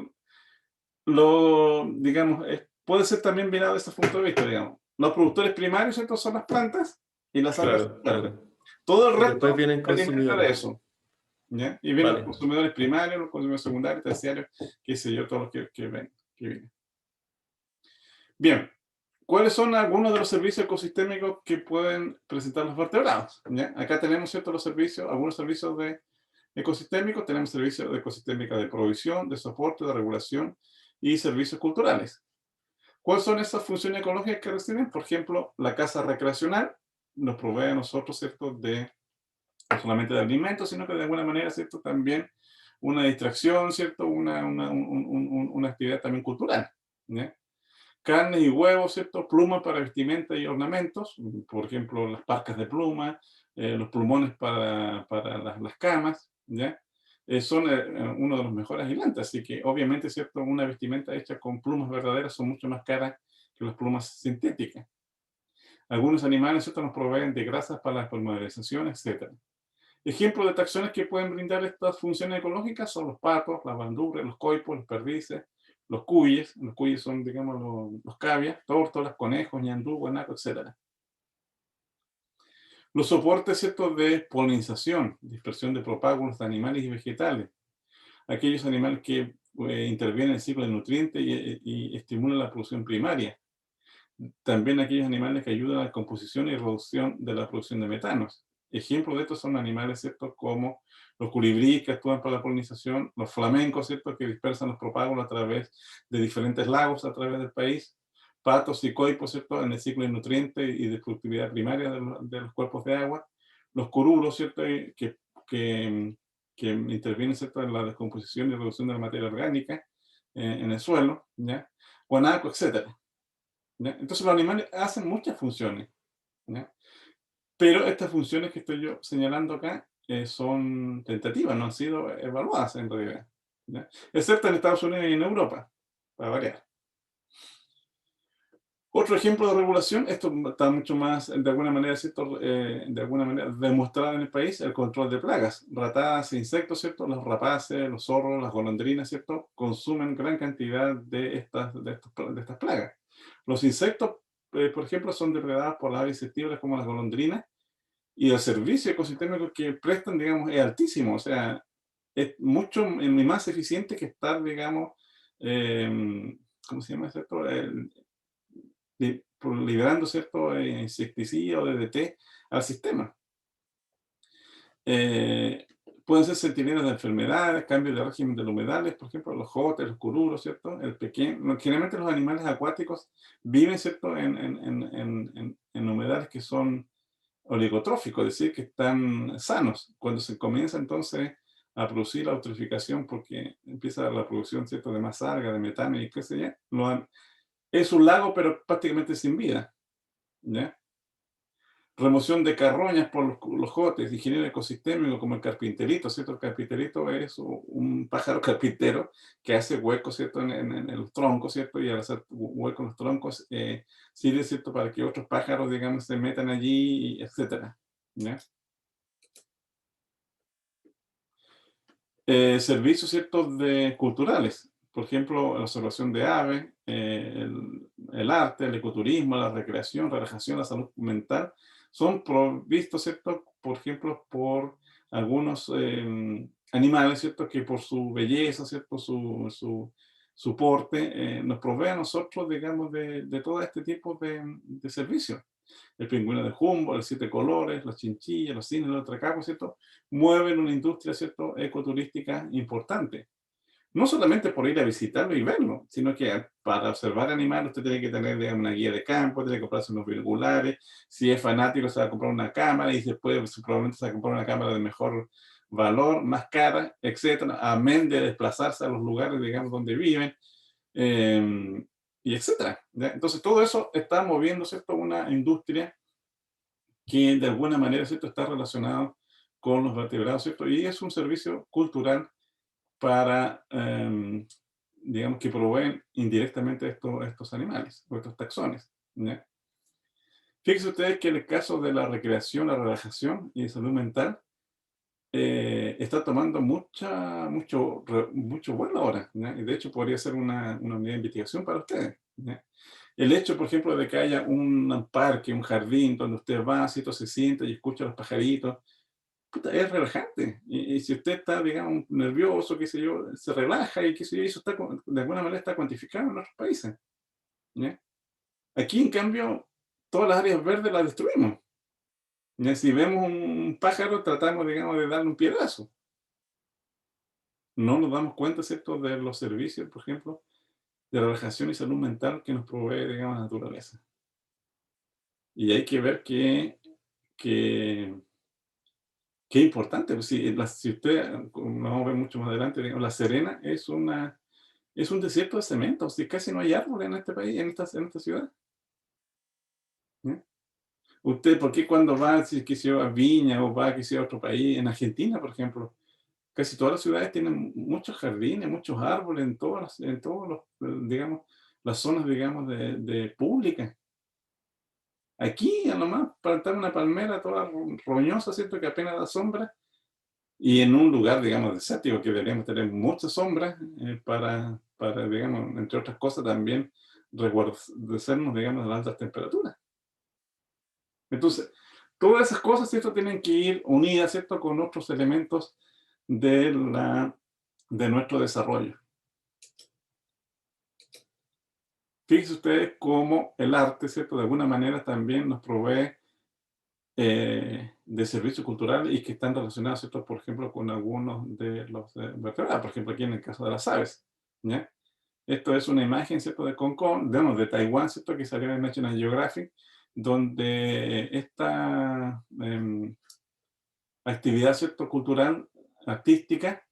digamos, puede ser también mirado desde ese punto de vista, digamos. Los productores primarios, ¿cierto?, son las plantas y las algas Claro, secundarias. claro. Todo el Y después resto vienen se alimenta de consumidores. eso, ¿ya? Y vienen los Vale. consumidores primarios, los consumidores secundarios, terciarios, qué sé yo, todos los que vienen. Bien, ¿cuáles son algunos de los servicios ecosistémicos que pueden presentar los vertebrados? ¿Ya? Acá tenemos, ¿cierto?, algunos servicios ecosistémicos. Tenemos servicios de ecosistémica de provisión, de soporte, de regulación y servicios culturales. ¿Cuáles son esas funciones ecológicas que reciben? Por ejemplo, la casa recreacional nos provee a nosotros, ¿cierto?, no solamente de alimentos, sino que de alguna manera, ¿cierto?, también una distracción, ¿cierto?, una actividad también cultural, ¿ya? Carne y huevos, ¿cierto?, plumas para vestimenta y ornamentos, por ejemplo, las parcas de pluma, los plumones para las camas, ¿ya? Son uno de los mejores aislantes, así que obviamente, ¿cierto?, una vestimenta hecha con plumas verdaderas son mucho más caras que las plumas sintéticas. Algunos animales, ¿cierto?, nos proveen de grasas para la polinización, etc. Ejemplos de taxones que pueden brindar estas funciones ecológicas son los patos, las bandurrias, los coipos, los perdices, los cuyes. Los cuyes son, digamos, los cavias, tórtolas, conejos, ñandú, guanaco, etc. Los soportes, ¿cierto?, de polinización, dispersión de propágulos de animales y vegetales. Aquellos animales que intervienen en el ciclo de nutrientes y estimulan la producción primaria. también aquellos animales que ayudan a la composición y reducción de la producción de metanos. Ejemplos de estos son animales, ¿cierto?, como los colibríes que actúan para la polinización, los flamencos, ¿cierto?, que dispersan los propágulos a través de diferentes lagos a través del país, patos y coipos, ¿cierto?, en el ciclo de nutrientes y de productividad primaria de los cuerpos de agua, los coruros, ¿cierto?, que intervienen, ¿cierto?, en la descomposición y reducción de la materia orgánica en el suelo, ¿ya?, guanacos, etc. ¿Ya? Entonces los animales hacen muchas funciones, ¿ya? Pero estas funciones que estoy yo señalando acá son tentativas, no han sido evaluadas en realidad, ¿ya? Excepto en Estados Unidos y en Europa, para variar. Otro ejemplo de regulación, esto está mucho más, de alguna manera, ¿cierto?, de alguna manera demostrado en el país, el control de plagas. Ratadas e insectos, ¿cierto?, los rapaces, los zorros, las golondrinas, ¿cierto?, consumen gran cantidad de estas plagas. Los insectos, por ejemplo, son depredados por las aves insectívoras como las golondrinas, y el servicio ecosistémico que prestan, digamos, es altísimo. O sea, es mucho más eficiente que estar, digamos, ¿cómo se llama esto? Liberando, ¿cierto?, insecticida o DDT al sistema. Pueden ser centinelas de enfermedades, cambios de régimen de los humedales, por ejemplo, los jotes, los cururos, ¿cierto? Generalmente los animales acuáticos viven, ¿cierto?, en humedales que son oligotróficos, es decir, que están sanos. Cuando se comienza entonces a producir la eutroficación, porque empieza la producción, ¿cierto?, de más algas, de metano y qué sé yo, es un lago, pero prácticamente sin vida, ¿ya? Remoción de carroñas por los jotes, ingeniero ecosistémico como el carpinterito, ¿cierto? El carpinterito es un pájaro carpintero que hace huecos, ¿cierto?, en los troncos, ¿cierto? Y al hacer huecos en los troncos sirve, ¿cierto?, para que otros pájaros, digamos, se metan allí, etcétera, ¿ya? Servicios, ¿cierto?, culturales. Por ejemplo, la observación de aves, el arte, el ecoturismo, la recreación, relajación, la salud mental, son provistos, ¿cierto?, por ejemplo, por algunos animales, ¿cierto?, que por su belleza, ¿cierto?, su porte, nos provee a nosotros, digamos, de todo este tipo de servicios. El pingüino de Humboldt, el siete colores, las chinchillas, los cines, los atracapos, ¿cierto?, mueven una industria, ¿cierto?, ecoturística importante. No solamente por ir a visitarlo y verlo, sino que para observar animales usted tiene que tener, digamos, una guía de campo, tiene que comprarse unos binoculares, si es fanático se va a comprar una cámara y después probablemente se va a comprar una cámara de mejor valor, más cara, etcétera, amén de desplazarse a los lugares, digamos, donde viven, y etcétera, ¿ya? Entonces todo eso está moviendo, ¿cierto?, una industria que de alguna manera, ¿cierto?, está relacionado con los vertebrados, ¿cierto? Y es un servicio cultural para, digamos, que proveen indirectamente estos animales, o estos taxones, ¿ya? Fíjense ustedes que en el caso de la recreación, la relajación y salud mental, está tomando mucho vuelo ahora, ¿ya? Y de hecho podría ser una unidad de investigación para ustedes, ¿ya? El hecho, por ejemplo, de que haya un parque, un jardín donde usted va, ¿cierto?, se sienta y escucha a los pajaritos, puta, es relajante. Y si usted está, digamos, nervioso, qué sé yo, se relaja y qué sé yo, eso está, de alguna manera está cuantificado en otros países, ¿ya? Aquí, en cambio, todas las áreas verdes las destruimos, ¿ya? Si vemos un pájaro, tratamos, digamos, de darle un piedrazo. No nos damos cuenta, ¿cierto?, de los servicios, por ejemplo, de relajación y salud mental que nos provee, digamos, la naturaleza. Y hay que ver qué importante, pues, si usted, como vamos a ver mucho más adelante, digamos, La Serena es un desierto de cemento, si casi no hay árboles en este país, en esta ciudad, ¿ya? Usted, ¿por qué cuando va, si que sea a Viña o va, que sea a otro país, en Argentina, por ejemplo, casi todas las ciudades tienen muchos jardines, muchos árboles en todos los, digamos, las zonas, digamos, de públicas? Aquí, a lo más, plantar una palmera toda roñosa, ¿cierto?, que apenas da sombra, y en un lugar, digamos, desértico, que deberíamos tener muchas sombras para, digamos, entre otras cosas, también resguardarnos, digamos, de las altas temperaturas. Entonces, todas esas cosas, ¿cierto?, tienen que ir unidas, ¿cierto?, con otros elementos de nuestro desarrollo. fíjense ustedes cómo el arte, ¿cierto?, de alguna manera también nos provee de servicios culturales y que están relacionados, ¿cierto?, por ejemplo, con algunos de los vertebrados, por ejemplo, aquí en el caso de las aves, ¿ya? Esto es una imagen, ¿cierto?, de Concón, de Taiwán, ¿cierto?, que salió en National Geographic, donde esta actividad, ¿cierto?, cultural, artística,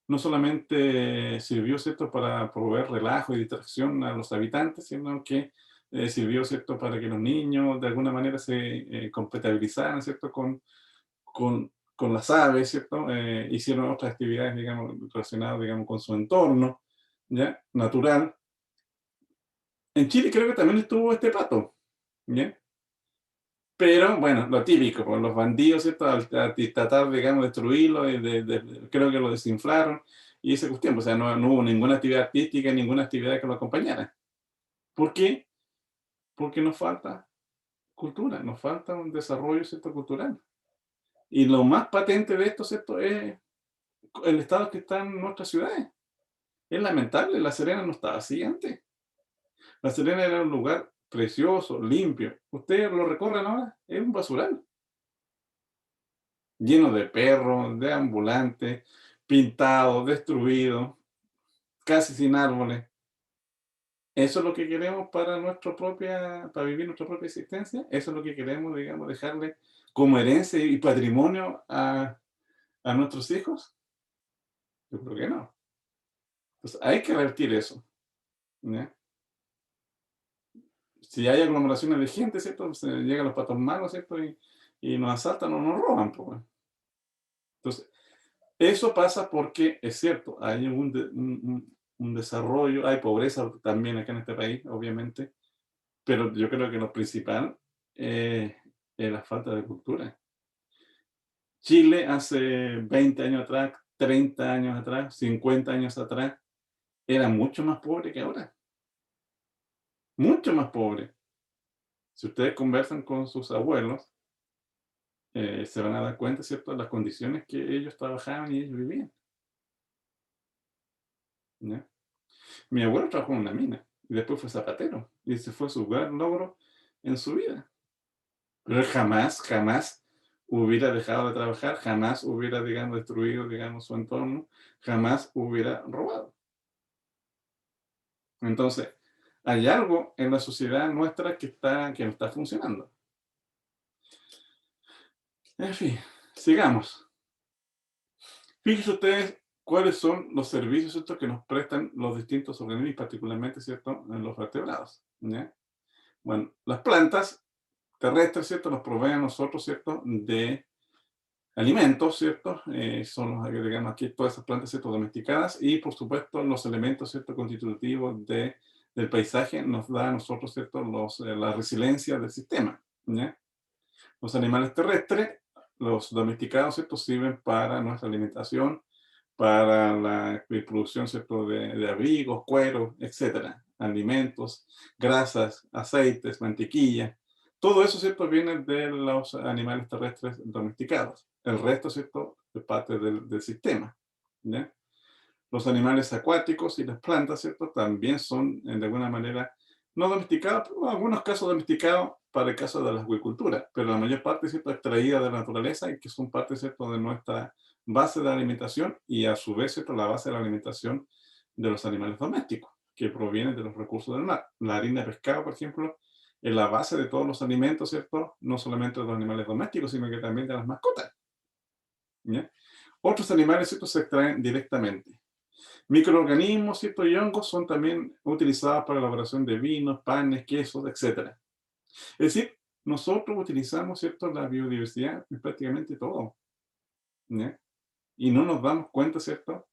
no solamente sirvió, ¿cierto?, para proveer relajo y distracción a los habitantes, sino que sirvió, ¿cierto?, para que los niños de alguna manera se compatibilizaran, ¿cierto?, con las aves, ¿cierto? Hicieron otras actividades, digamos, relacionadas, digamos, con su entorno, ¿ya?, natural. En Chile creo que también estuvo este pato, ¿ya? Pero, bueno, lo típico, pues, los bandidos, ¿cierto?, al tratar, digamos, de destruirlo, creo que lo desinflaron, y esa cuestión, o sea, no hubo ninguna actividad artística, ninguna actividad que lo acompañara. ¿Por qué? Porque nos falta cultura, nos falta un desarrollo, ¿cierto?, cultural. Y lo más patente de esto, ¿cierto?, es el estado que está en nuestras ciudades. Es lamentable, La Serena no estaba así antes. La Serena era un lugar precioso, limpio. Ustedes lo recorren ahora, es un basural. Lleno de perros, de ambulantes, pintados, destruidos, casi sin árboles. ¿Eso es lo que queremos para para vivir nuestra propia existencia? ¿Eso es lo que queremos, digamos, dejarle como herencia y patrimonio a nuestros hijos? Yo creo que no. Entonces, hay que revertir eso, ¿ya? Si hay aglomeraciones de gente, ¿cierto?, se llegan los patos malos, ¿cierto?, y nos asaltan o nos roban, pues. Entonces, eso pasa porque, es cierto, hay un desarrollo, hay pobreza también acá en este país, obviamente, pero yo creo que lo principal es la falta de cultura. Chile hace 20 años atrás, 30 años atrás, 50 años atrás, era mucho más pobre que ahora. Mucho más pobre. Si ustedes conversan con sus abuelos, se van a dar cuenta, ¿cierto?, de las condiciones que ellos trabajaban y ellos vivían, ¿ya? Mi abuelo trabajó en una mina y después fue zapatero y ese fue su gran logro en su vida. Pero él jamás hubiera dejado de trabajar, jamás hubiera, digamos, destruido, digamos, su entorno, jamás hubiera robado. Entonces, hay algo en la sociedad nuestra que no está funcionando. En fin, sigamos. Fíjense ustedes cuáles son los servicios, ¿cierto?, que nos prestan los distintos organismos, particularmente, ¿cierto?, en los vertebrados, ¿ya? Bueno, las plantas terrestres, ¿cierto?, nos proveen a nosotros, ¿cierto?, de alimentos, ¿cierto? Son los, digamos, aquí todas esas plantas, ¿cierto?, domesticadas, y por supuesto los elementos, ¿cierto?, constitutivos del paisaje nos da a nosotros, ¿cierto?, la resiliencia del sistema, ¿ya? Los animales terrestres, los domesticados, ¿cierto?, sirven para nuestra alimentación, para la producción, ¿cierto?, de abrigos, cueros, etcétera, alimentos, grasas, aceites, mantequilla. Todo eso, ¿cierto?, viene de los animales terrestres domesticados. El resto, ¿cierto?, es parte del sistema, ¿ya? Los animales acuáticos y las plantas, ¿cierto?, también son, de alguna manera, no domesticados, pero en algunos casos domesticados para el caso de la acuicultura, pero la mayor parte, ¿cierto?, extraída de la naturaleza y que son parte, ¿cierto?, de nuestra base de alimentación y a su vez, ¿cierto?, la base de la alimentación de los animales domésticos, que provienen de los recursos del mar. La harina de pescado, por ejemplo, es la base de todos los alimentos, ¿cierto?, no solamente de los animales domésticos, sino que también de las mascotas, ¿ya? Otros animales, ¿cierto?, se extraen directamente. Microorganismos, ¿cierto?, y hongos son también utilizados para la elaboración de vinos, panes, quesos, etc. Es decir, nosotros utilizamos, ¿cierto?, la biodiversidad en prácticamente todo, ¿ya? Y no nos damos cuenta, ¿cierto?,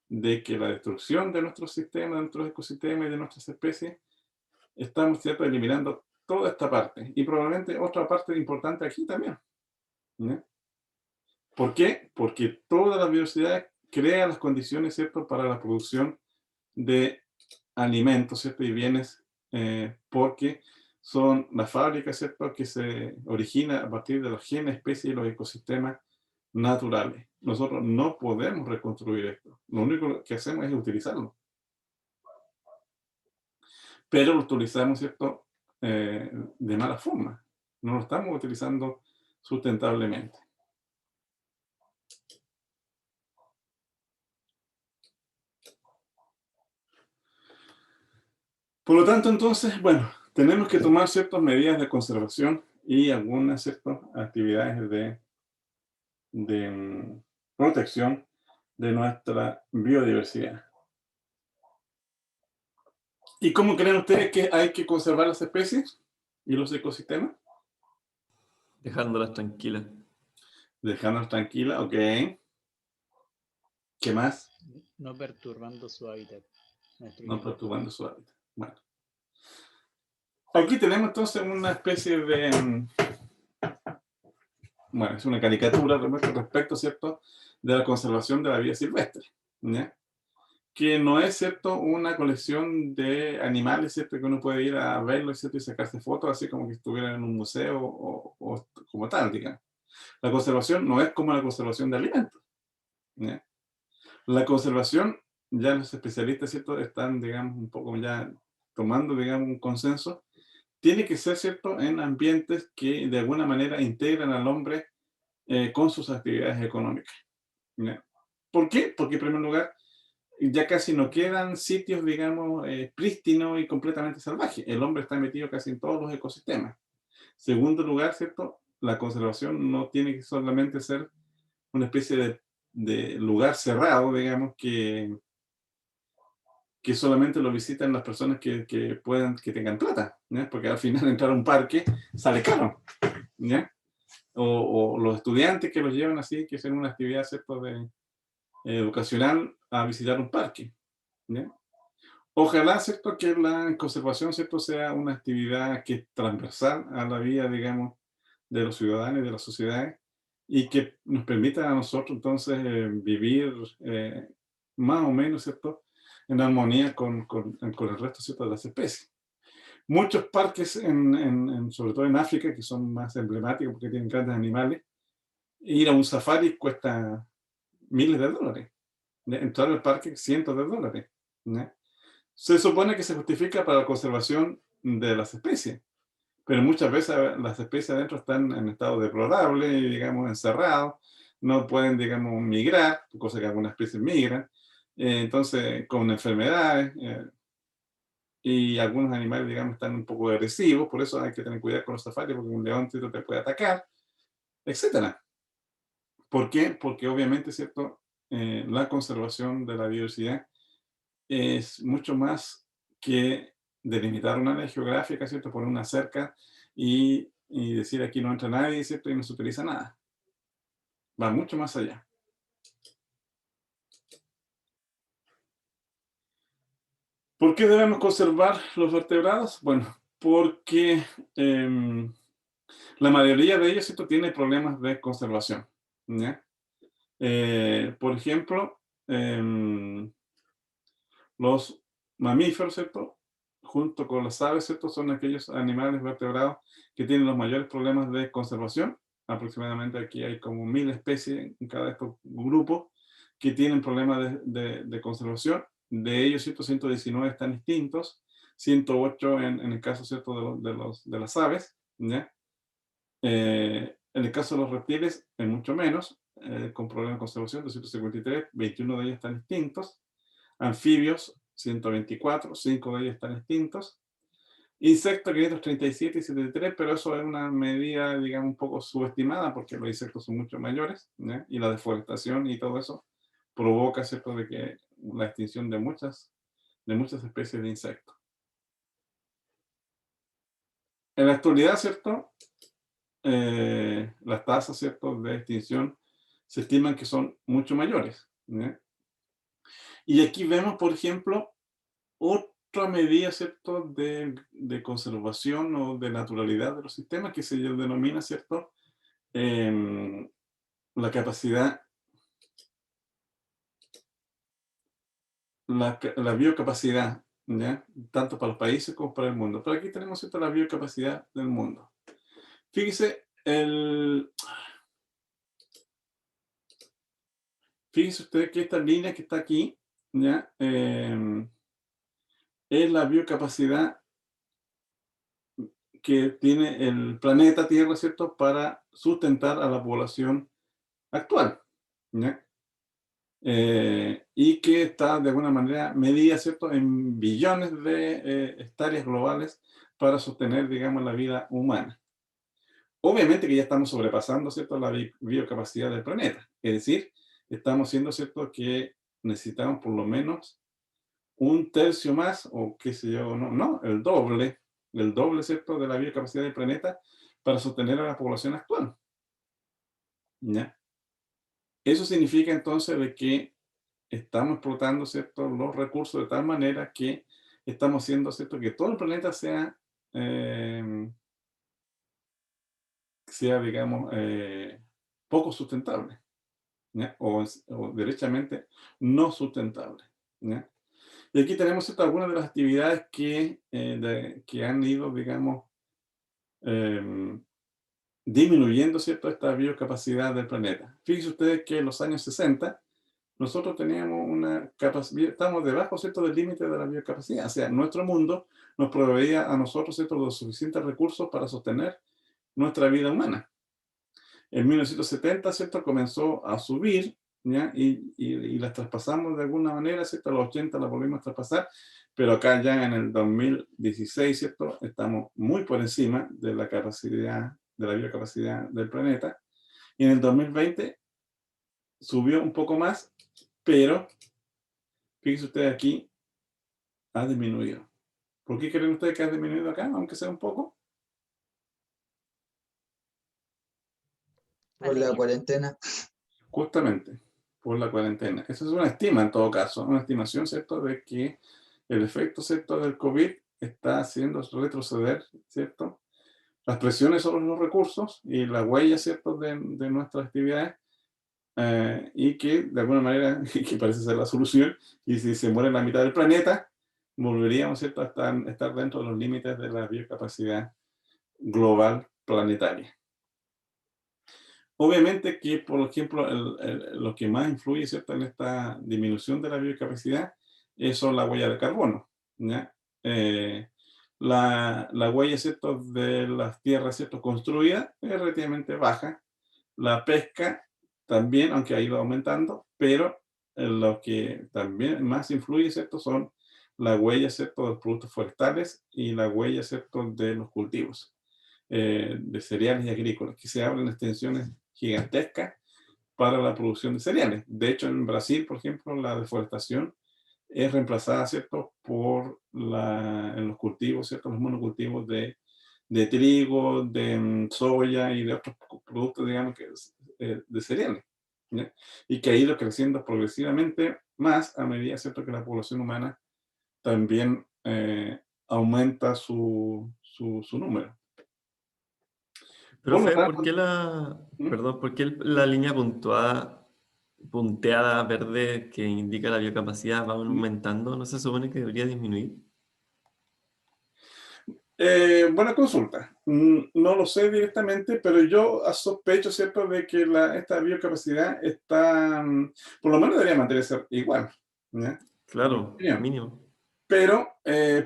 de que la destrucción de nuestros sistemas, de nuestros ecosistemas y de nuestras especies, estamos, ¿cierto?, eliminando toda esta parte. Y probablemente otra parte importante aquí también, ¿ya? ¿Por qué? Porque toda la biodiversidad crea las condiciones, ¿cierto?, para la producción de alimentos, ¿cierto?, y bienes, porque son las fábricas, ¿cierto?, que se originan a partir de los genes, especies y los ecosistemas naturales. Nosotros no podemos reconstruir esto. Lo único que hacemos es utilizarlo. pero lo utilizamos, ¿cierto?, de mala forma. No lo estamos utilizando sustentablemente. Por lo tanto, entonces, bueno, tenemos que tomar ciertas medidas de conservación y algunas ciertas actividades de protección de nuestra biodiversidad. ¿Y cómo creen ustedes que hay que conservar las especies y los ecosistemas? Dejándolas tranquilas. Dejándolas tranquilas, ok. ¿Qué más? No perturbando su hábitat. No perturbando su hábitat. Bueno. Aquí tenemos entonces una especie de... Bueno, es una caricatura respecto, ¿cierto?, de la conservación de la vida silvestre, ¿ya? Que no es, ¿cierto?, una colección de animales, ¿cierto?, que uno puede ir a verlos, ¿cierto?, y sacarse fotos, así como que estuvieran en un museo o como tal, digamos. La conservación no es como la conservación de alimentos, ¿ya? La conservación, ya los especialistas, ¿cierto?, están, digamos, un poco ya tomando, digamos, un consenso, tiene que ser, ¿cierto?, en ambientes que de alguna manera integran al hombre con sus actividades económicas, ¿ya? ¿Por qué? Porque en primer lugar, ya casi no quedan sitios, digamos, prístinos y completamente salvajes. El hombre está metido casi en todos los ecosistemas. Segundo lugar, ¿cierto?, la conservación no tiene que solamente ser una especie de lugar cerrado, digamos, que solamente lo visitan las personas que tengan plata, ¿ya? Porque al final entrar a un parque sale caro, ¿ya? O los estudiantes que los llevan así, que hacen una actividad, ¿cierto?, educacional a visitar un parque, ¿ya? Ojalá, ¿cierto?, que la conservación, ¿cierto?, sea una actividad que es transversal a la vida, digamos, de los ciudadanos y de las sociedades, y que nos permita a nosotros, entonces, vivir más o menos, ¿cierto?, en armonía con el resto, ¿cierto?, de las especies. Muchos parques, sobre todo en África, que son más emblemáticos porque tienen grandes animales, ir a un safari cuesta miles de dólares. Entrar al parque, cientos de dólares, ¿ya? Se supone que se justifica para la conservación de las especies, pero muchas veces las especies adentro están en estado deplorable, digamos, encerrados, no pueden, digamos, migrar, cosa que algunas especies migran, entonces con enfermedades, y algunos animales, digamos, están un poco agresivos, por eso hay que tener cuidado con los safaris, porque un león te puede atacar, etcétera. ¿Por qué? Porque obviamente, ¿cierto?, la conservación de la biodiversidad es mucho más que delimitar una área geográfica, ¿cierto?, poner una cerca y decir aquí no entra nadie, ¿cierto?, y no se utiliza nada. Va mucho más allá. ¿Por qué debemos conservar los vertebrados? Bueno, porque la mayoría de ellos, ¿cierto?, tiene problemas de conservación, ¿ya? Por ejemplo, los mamíferos, ¿cierto?, junto con las aves, ¿cierto?, son aquellos animales vertebrados que tienen los mayores problemas de conservación. Aproximadamente aquí hay como 1000 especies en cada de estos grupos que tienen problemas de conservación. De ellos, ¿cierto?, 119 están extintos, 108 en el caso, ¿cierto?, de las aves, ¿ya? En el caso de los reptiles, hay mucho menos, con problemas de conservación, 253, 21 de ellos están extintos. Anfibios, 124, 5 de ellos están extintos. Insectos, 537 y 73, pero eso es una medida, digamos, un poco subestimada porque los insectos son mucho mayores, ¿ya? Y la deforestación y todo eso provoca, ¿cierto?, de que la extinción de muchas especies de insectos. En la actualidad, ¿cierto?, las tasas, ¿cierto?, de extinción se estiman que son mucho mayores, ¿ya? Y aquí vemos, por ejemplo, otra medida, ¿cierto?, de conservación o de naturalidad de los sistemas que se denomina, ¿cierto?, la capacidad, la biocapacidad, ¿ya?, tanto para los países como para el mundo. Pero aquí tenemos, ¿cierto?, la biocapacidad del mundo. Fíjese, fíjese usted que esta línea que está aquí, ¿ya?, es la biocapacidad que tiene el planeta Tierra, ¿cierto?, para sustentar a la población actual, ¿ya? Y que está de alguna manera medida, ¿cierto?, en billones de hectáreas globales para sostener, digamos, la vida humana. Obviamente que ya estamos sobrepasando, ¿cierto?, la biocapacidad del planeta. Es decir, estamos siendo, ¿cierto?, que necesitamos por lo menos un tercio más, o qué sé yo, no, el doble, ¿cierto?, de la biocapacidad del planeta para sostener a la población actual, ¿ya? Eso significa entonces de que estamos explotando, ¿cierto?, los recursos de tal manera que estamos haciendo, ¿cierto?, que todo el planeta sea, digamos, poco sustentable, ¿ya? O derechamente no sustentable, ¿ya? Y aquí tenemos, ¿cierto?, algunas de las actividades que han ido, digamos, disminuyendo, ¿cierto?, esta biocapacidad del planeta. Fíjense ustedes que en los años 60 nosotros teníamos una capacidad, estamos debajo, ¿cierto?, del límite de la biocapacidad. O sea, nuestro mundo nos proveía a nosotros, ¿cierto?, los suficientes recursos para sostener nuestra vida humana. En 1970, ¿cierto?, comenzó a subir, ¿ya? Y las traspasamos de alguna manera, ¿cierto? A los 80 las volvimos a traspasar, pero acá ya en el 2016, ¿cierto?, estamos muy por encima de la capacidad, de la biocapacidad del planeta. Y en el 2020 subió un poco más, pero fíjense ustedes aquí, ha disminuido. ¿Por qué creen ustedes que ha disminuido acá, aunque sea un poco? Por la cuarentena. Justamente, por la cuarentena. Esa es una estima en todo caso, una estimación, ¿cierto?, de que el efecto, ¿cierto?, del COVID está haciendo retroceder, ¿cierto?, las presiones sobre los recursos y la huella, ¿cierto?, de nuestras actividades, y que de alguna manera, que parece ser la solución, y si se muere la mitad del planeta, volveríamos, ¿cierto?, a estar dentro de los límites de la biocapacidad global planetaria. Obviamente que, por ejemplo, lo que más influye, ¿cierto?, en esta disminución de la biocapacidad son la huella de carbono, ¿ya? La huella, ¿cierto?, de las tierras, ¿cierto?, construidas es relativamente baja. La pesca también, aunque ha ido aumentando, pero lo que también más influye, ¿cierto?, son las huellas, ¿cierto?, de los productos forestales y la huella, ¿cierto?, de los cultivos, de cereales y agrícolas, que se abren extensiones gigantescas para la producción de cereales. De hecho, en Brasil, por ejemplo, la deforestación es reemplazada, ¿cierto?, en los cultivos, ¿cierto?, los monocultivos de trigo, de soya y de otros productos, digamos, de cereales, ¿ya? Y que ha ido creciendo progresivamente más a medida, ¿cierto?, que la población humana también aumenta su número. Por lo Profe, ¿por tanto, qué perdón, por qué la línea punteada verde que indica la biocapacidad va aumentando? ¿No se supone que debería disminuir? buena consulta. No lo sé directamente, pero yo sospecho, ¿cierto?, de que esta biocapacidad está, por lo menos debería mantenerse igual, ¿ya? Claro, Bien. mínimo. Pero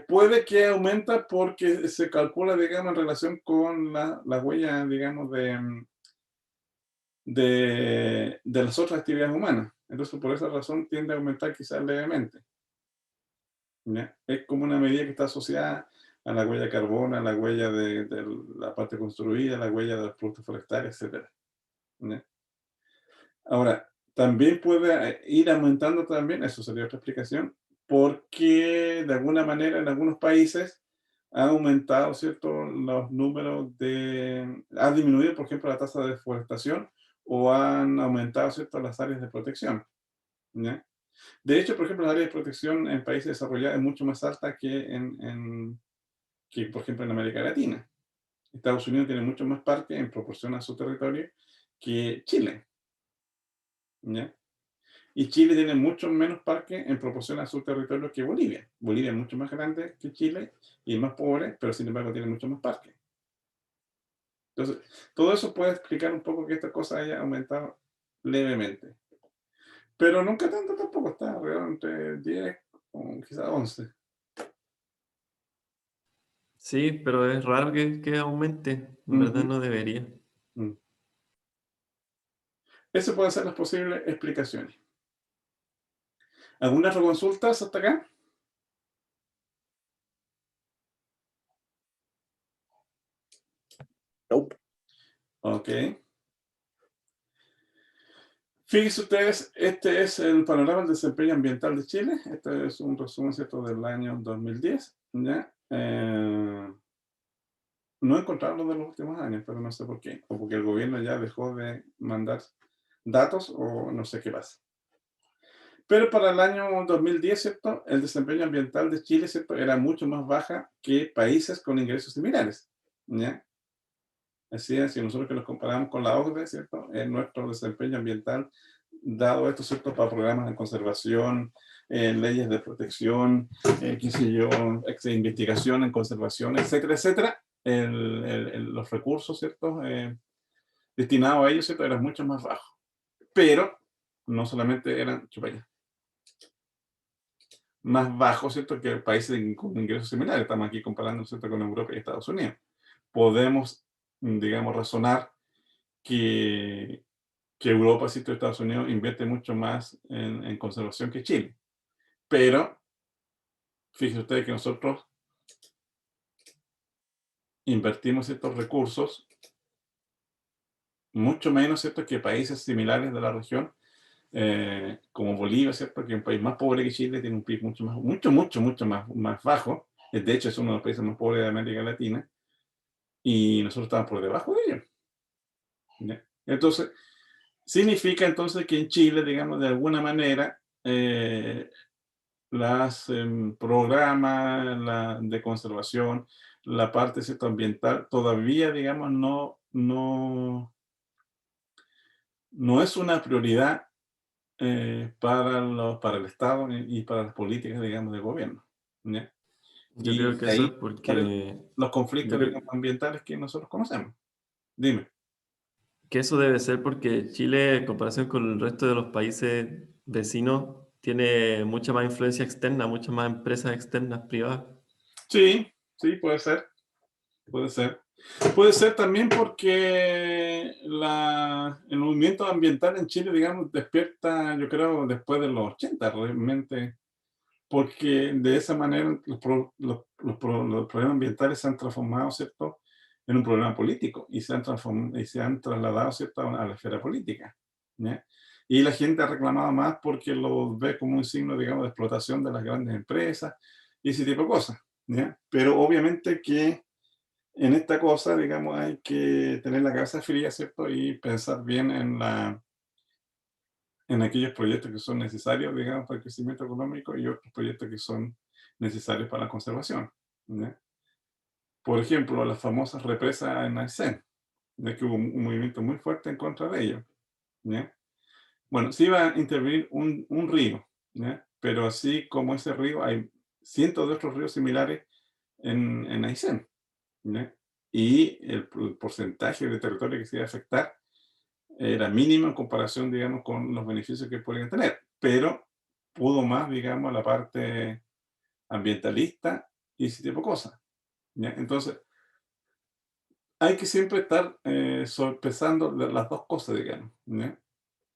puede que aumenta porque se calcula, digamos, en relación con la huella, digamos, de las otras actividades humanas. Entonces, por esa razón tiende a aumentar quizás levemente, ¿ya? Es como una medida que está asociada a la huella de carbono, a la huella de la parte construida, a la huella de los productos forestales, etc., ¿ya? Ahora, también puede ir aumentando también, eso sería otra explicación, porque de alguna manera en algunos países ha aumentado, ¿cierto?, los números ha disminuido, por ejemplo, la tasa de deforestación o han aumentado, ¿cierto?, las áreas de protección, ¿ya? De hecho, por ejemplo, las áreas de protección en países desarrollados es mucho más alta que, por ejemplo, en América Latina. Estados Unidos tiene mucho más parques en proporción a su territorio que Chile, ¿ya? Y Chile tiene mucho menos parques en proporción a su territorio que Bolivia. Bolivia es mucho más grande que Chile y es más pobre, pero sin embargo tiene mucho más parques. Entonces, todo eso puede explicar un poco que esta cosa haya aumentado levemente. Pero nunca tanto tampoco, está alrededor entre 10 o quizás 11. Sí, pero es raro que aumente. En verdad no debería. Esas pueden ser las posibles explicaciones. ¿Algunas reconsultas hasta acá? Nope. Ok. Fíjense ustedes, este es el panorama del desempeño ambiental de Chile. Este es un resumen, ¿cierto?, del año 2010. ¿Ya? No encontraron los de los últimos años, pero no sé por qué. O porque el gobierno ya dejó de mandar datos o no sé qué pasa. Pero para el año 2010, ¿cierto?, el desempeño ambiental de Chile, ¿cierto?, era mucho más baja que países con ingresos similares. ¿Ya? Así es, si nosotros que nos comparamos con la OCDE, ¿cierto?, nuestro desempeño ambiental, dado esto, ¿cierto?, para programas de conservación, leyes de protección, qué sé yo, investigación en conservación, etcétera, etcétera, los recursos, ¿cierto?, destinados a ellos, ¿cierto?, eran mucho más bajos. Pero no solamente eran más bajos, ¿cierto?, que países con ingresos similares. Estamos aquí comparando, ¿cierto?, con Europa y Estados Unidos. Podemos, digamos, razonar que Europa, ¿cierto?, Estados Unidos invierte mucho más en conservación que Chile. Pero fíjense ustedes que nosotros invertimos estos recursos mucho menos, ¿cierto?, que países similares de la región, como Bolivia, ¿cierto?, que es un país más pobre que Chile, tiene un PIB mucho más bajo. De hecho, es uno de los países más pobres de América Latina. Y nosotros estamos por debajo de ellos. ¿Ya? Entonces, significa entonces que en Chile, digamos, de alguna manera, las programas de conservación, la parte, ¿cierto?, ambiental, todavía, digamos, no es una prioridad para el Estado y para las políticas, digamos, del gobierno. ¿Ya? Yo Y creo que eso ahí es salen porque... los conflictos, Yo creo digamos, ambientales que nosotros conocemos. Dime. que eso debe ser porque Chile, en comparación con el resto de los países vecinos, tiene mucha más influencia externa, muchas más empresas externas privadas. Sí, sí, puede ser. Puede ser. Puede ser también porque el movimiento ambiental en Chile, digamos, despierta, yo creo, después de los 80, realmente, porque de esa manera los problemas ambientales se han transformado, ¿cierto?, en un problema político y se han trasladado, ¿cierto?, a la esfera política. ¿Ya? Y la gente ha reclamado más porque lo ve como un signo, digamos, de explotación de las grandes empresas y ese tipo de cosas. ¿Ya? Pero obviamente que en esta cosa, digamos, hay que tener la cabeza fría, ¿cierto? Y pensar bien en aquellos proyectos que son necesarios, digamos, para el crecimiento económico y otros proyectos que son necesarios para la conservación. ¿Ya? Por ejemplo, las famosas represas en Aysén, de que hubo un movimiento muy fuerte en contra de ello. ¿Ya? Bueno, se iba a intervenir un río, ¿ya? Pero así como ese río, hay cientos de otros ríos similares en Aysén. ¿Ya? Y el porcentaje de territorio que se iba a afectar era mínimo en comparación, digamos, con los beneficios que podrían tener, pero pudo más, digamos, la parte ambientalista y ese tipo de cosas. ¿Ya? Entonces, hay que siempre estar sopesando las dos cosas, digamos. ¿Ya?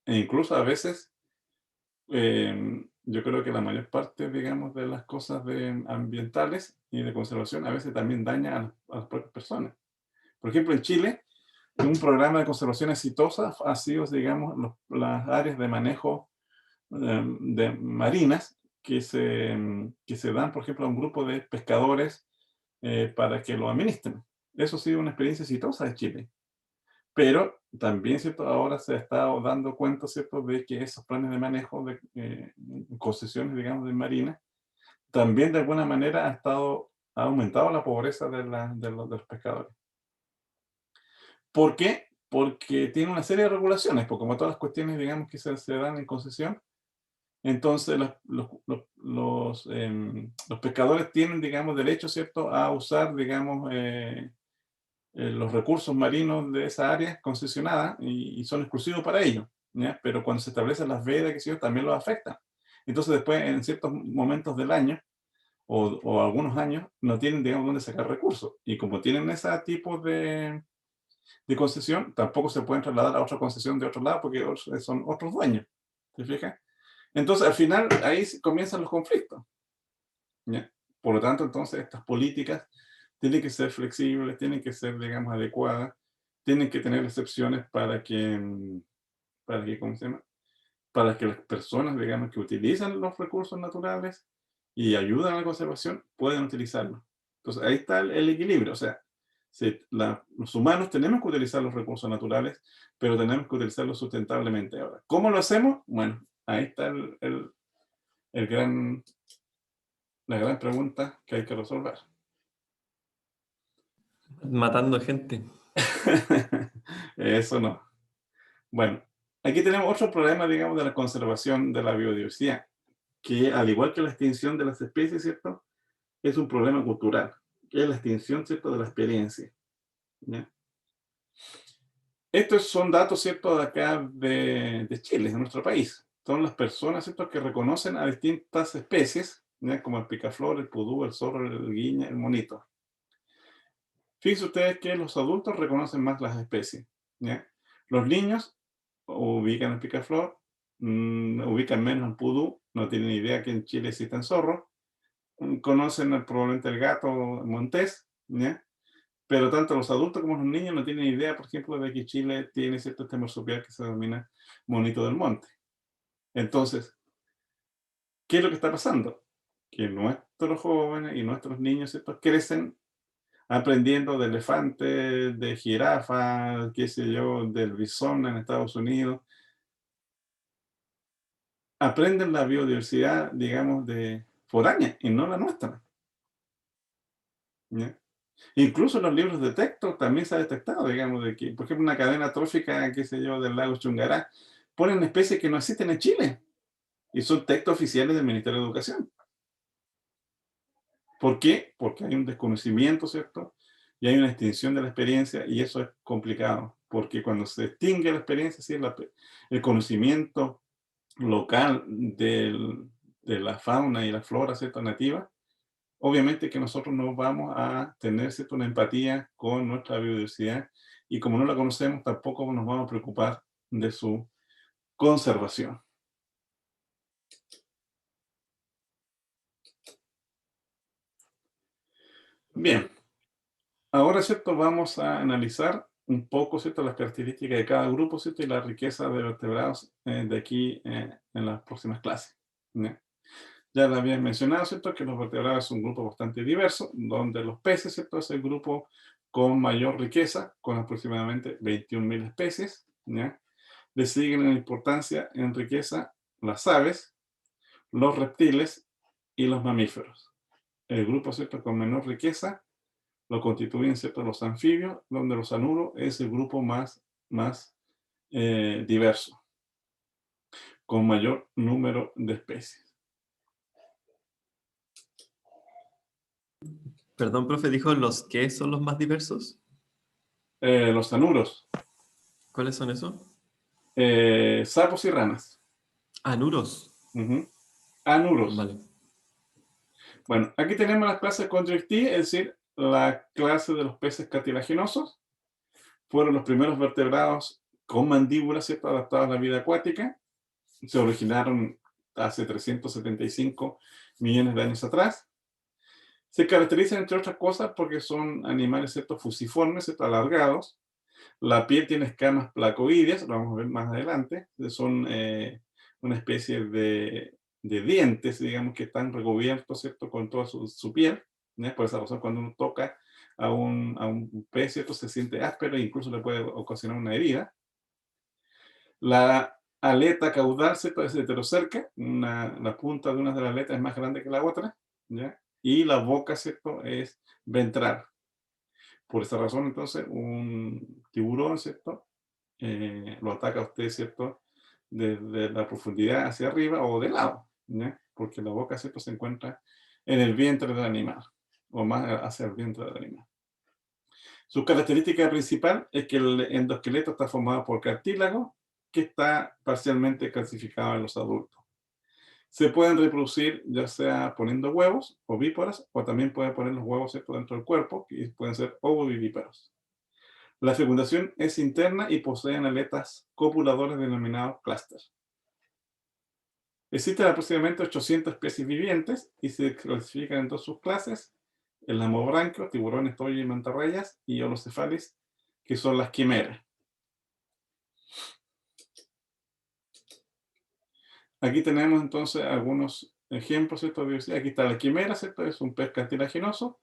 E incluso a veces, yo creo que la mayor parte, digamos, de las cosas ambientales y de conservación a veces también daña a las propias personas. Por ejemplo, en Chile, un programa de conservación exitosa ha sido, digamos, las áreas de manejo de marinas que se dan, por ejemplo, a un grupo de pescadores para que lo administren. Eso ha sido una experiencia exitosa en Chile. Pero también, ¿cierto?, ahora se ha estado dando cuenta, ¿cierto?, de que esos planes de manejo de concesiones, digamos, de marinas, también de alguna manera ha aumentado la pobreza de los pescadores. ¿Por qué? Porque tiene una serie de regulaciones, porque como todas las cuestiones, digamos, que se dan en concesión, entonces los pescadores tienen, digamos, derecho, ¿cierto?, a usar, digamos, los recursos marinos de esa área concesionada y son exclusivos para ellos, ¿ya? Pero cuando se establecen las vedas, que sí, también los afecta. Entonces después, en ciertos momentos del año, o algunos años, no tienen, digamos, dónde sacar recursos. Y como tienen ese tipo de concesión, tampoco se pueden trasladar a otra concesión de otro lado porque son otros dueños. ¿Te fijas? Entonces, al final, ahí comienzan los conflictos. ¿Ya? Por lo tanto, entonces, estas políticas tienen que ser flexibles, tienen que ser, digamos, adecuadas, tienen que tener excepciones para que ¿cómo se llama? Para que las personas, digamos, que utilizan los recursos naturales y ayudan a la conservación, puedan utilizarlos. Entonces, ahí está el equilibrio. O sea, los humanos tenemos que utilizar los recursos naturales, pero tenemos que utilizarlos sustentablemente. Ahora, ¿cómo lo hacemos? Bueno, ahí está la gran pregunta que hay que resolver. Matando gente. Eso no. Bueno, aquí tenemos otro problema, digamos, de la conservación de la biodiversidad, que al igual que la extinción de las especies, ¿cierto? Es un problema cultural, que es la extinción, ¿cierto?, de la experiencia. ¿Ya? Estos son datos, ¿cierto?, de acá de Chile, de nuestro país. Son las personas, ¿cierto?, que reconocen a distintas especies, ¿ya?, como el picaflor, el pudú, el zorro, el guiña, el monito. Fíjense ustedes que los adultos reconocen más las especies, ¿ya? Los niños ubican el picaflor, ubican menos el pudú, no tienen idea que en Chile existen zorros, conocen probablemente el gato montés, ¿ya? Pero tanto los adultos como los niños no tienen idea, por ejemplo, de que Chile tiene cierto marsupial que se denomina monito del monte. Entonces, ¿qué es lo que está pasando? Que nuestros jóvenes y nuestros niños, ¿cierto?, crecen aprendiendo de elefantes, de jirafas, qué sé yo, del bisón en Estados Unidos. Aprenden la biodiversidad, digamos, de foránea y no la nuestra. ¿Ya? Incluso en los libros de texto también se ha detectado, digamos, de que, por ejemplo, una cadena trófica, qué sé yo, del lago Chungará, ponen especies que no existen en Chile y son textos oficiales del Ministerio de Educación. ¿Por qué? Porque hay un desconocimiento, ¿cierto? Y hay una extinción de la experiencia y eso es complicado, porque cuando se extingue la experiencia, ¿sí?, el conocimiento local de la fauna y la flora, ¿cierto?, nativa, obviamente que nosotros no vamos a tener, ¿cierto?, una empatía con nuestra biodiversidad y como no la conocemos, tampoco nos vamos a preocupar de su conservación. Bien, ahora, ¿cierto?, vamos a analizar un poco, ¿cierto?, las características de cada grupo, ¿cierto?, y la riqueza de vertebrados de aquí en las próximas clases. ¿Ya? Ya lo había mencionado, ¿cierto?, que los vertebrados son un grupo bastante diverso, donde los peces, ¿cierto?, es el grupo con mayor riqueza, con aproximadamente 21.000 especies. ¿Ya? Le siguen en importancia, en riqueza, las aves, los reptiles y los mamíferos. El grupo, ¿cierto?, con menor riqueza lo constituyen, ¿cierto?, los anfibios, donde los anuros es el grupo más diverso, con mayor número de especies. Perdón, profe, ¿dijo los qué son los más diversos? Los anuros. ¿Cuáles son esos? Sapos y ranas. Anuros. Anuros. Vale. Bueno, aquí tenemos las clases Chondrichthyes, es decir, la clase de los peces cartilaginosos. Fueron los primeros vertebrados con mandíbulas, ¿cierto?, adaptados a la vida acuática. Se originaron hace 375 millones de años atrás. Se caracterizan, entre otras cosas, porque son animales, ¿cierto?, fusiformes, ¿cierto?, alargados. La piel tiene escamas placoideas, lo vamos a ver más adelante. Son una especie de dientes, digamos, que están recubiertos, ¿cierto?, con toda su piel. ¿Ya? Por esa razón, cuando uno toca a un pez, ¿cierto?, se siente áspero e incluso le puede ocasionar una herida. La aleta caudal, ¿cierto?, es heterocerca. La punta de una de las aletas es más grande que la otra. ¿Ya? Y la boca, ¿cierto?, es ventral. Por esa razón, entonces, un tiburón, ¿cierto?, lo ataca a usted, ¿cierto?, desde la profundidad hacia arriba o de lado, ¿ya? Porque la boca, ¿cierto?, se encuentra en el vientre del animal, o más hacia el vientre del animal. Su característica principal es que el endoesqueleto está formado por cartílago, que está parcialmente calcificado en los adultos. se pueden reproducir ya sea poniendo huevos, ovíparas, o también pueden poner los huevos, ¿cierto?, dentro del cuerpo, que pueden ser ovovivíparos. La fecundación es interna y poseen aletas copuladores denominados clústeres. Existen aproximadamente 800 especies vivientes y se clasifican en dos subclases: el lamobranquio, tiburones, toyo y mantarrayas, y holocefalis, que son las quimeras. Aquí tenemos entonces algunos ejemplos, ¿cierto?, de diversidad. Aquí está la quimera, ¿cierto? Es un pez cartilaginoso,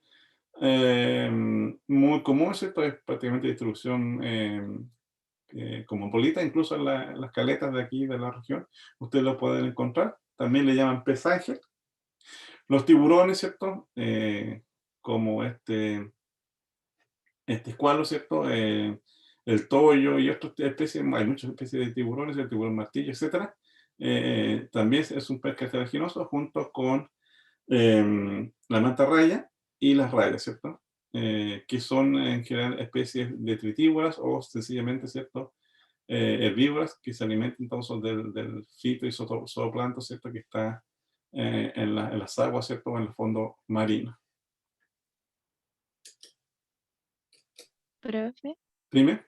muy común, ¿cierto? Es prácticamente de distribución como bolita, incluso en las caletas de aquí de la región, ustedes lo pueden encontrar. También le llaman pez ángel. Los tiburones, ¿cierto? Como este escualo, ¿cierto? El toyo y otras especies, hay muchas especies de tiburones, el tiburón martillo, etc. También es un pez cartilaginoso junto con la mantarraya y las rayas, ¿cierto? Que son en general especies detritívoras o sencillamente, ¿cierto?, herbívoras, que se alimentan entonces del fito y zooplancton, ¿cierto?, que está en las aguas, ¿cierto?, o en el fondo marino. Profe, Dime.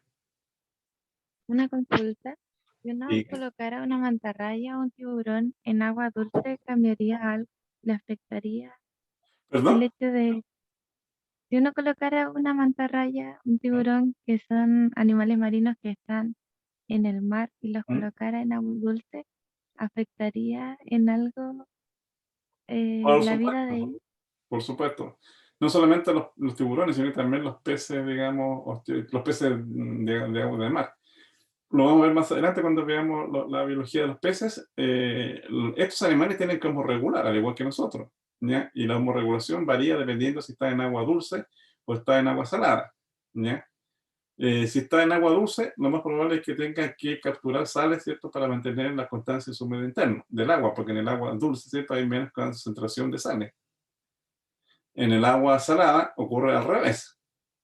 una consulta. Si uno Sí. colocara una mantarraya o un tiburón en agua dulce, ¿cambiaría algo? ¿Le afectaría el ¿Perdón? hecho de, si uno colocara una mantarraya, un tiburón, que son animales marinos que están en el mar, y los colocara en agua dulce, afectaría en algo Por la vida supuesto, de ellos? por supuesto. No solamente los tiburones, sino que también los peces, digamos, los peces de agua de mar. Lo vamos a ver más adelante cuando veamos la biología de los peces. Estos animales tienen que regular, al igual que nosotros, ¿ya? Y la homorregulación varía dependiendo si está en agua dulce o está en agua salada, ¿ya? Si está en agua dulce, lo más probable es que tenga que capturar sales, ¿cierto?, para mantener la constancia de su medio interno del agua, porque en el agua dulce, ¿cierto?, hay menos concentración de sales. En el agua salada ocurre al revés,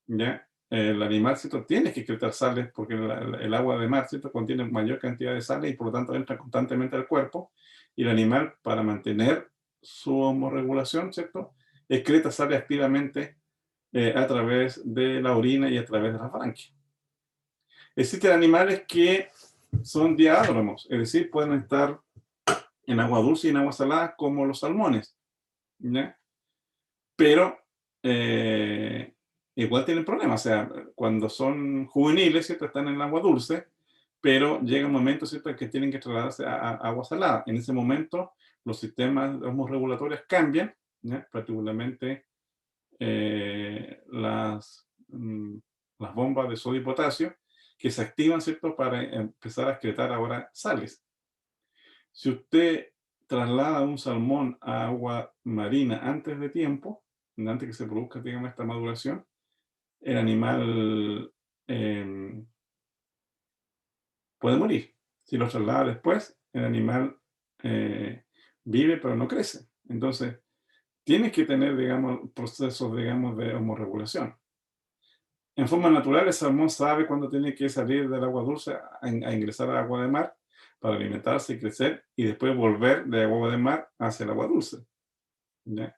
¿ya? El animal, ¿cierto?, tiene que excretar sales porque el agua de mar, ¿cierto?, contiene mayor cantidad de sales y por lo tanto entra constantemente al cuerpo, y el animal, para mantener su homorregulación, ¿cierto?, excreta sales activamente a través de la orina y a través de las branquias. Existen animales que son diádromos, es decir, pueden estar en agua dulce y en agua salada, como los salmones, ¿ya? Pero igual tienen problemas, o sea, cuando son juveniles, ¿cierto?, están en el agua dulce, pero llega un momento, ¿cierto?, en que tienen que trasladarse a agua salada. En ese momento, los sistemas homorregulatorios cambian, ¿ya? Particularmente las bombas de sodio y potasio, que se activan, ¿cierto?, para empezar a excretar ahora sales. Si usted traslada un salmón a agua marina antes de tiempo, antes que se produzca, digamos, esta maduración, el animal puede morir. Si lo traslada después, el animal vive pero no crece. Entonces, tiene que tener, digamos, procesos, digamos, de homorregulación. En forma natural, el salmón sabe cuándo tiene que salir del agua dulce a ingresar al agua de mar para alimentarse y crecer, y después volver de agua de mar hacia el agua dulce, ¿ya?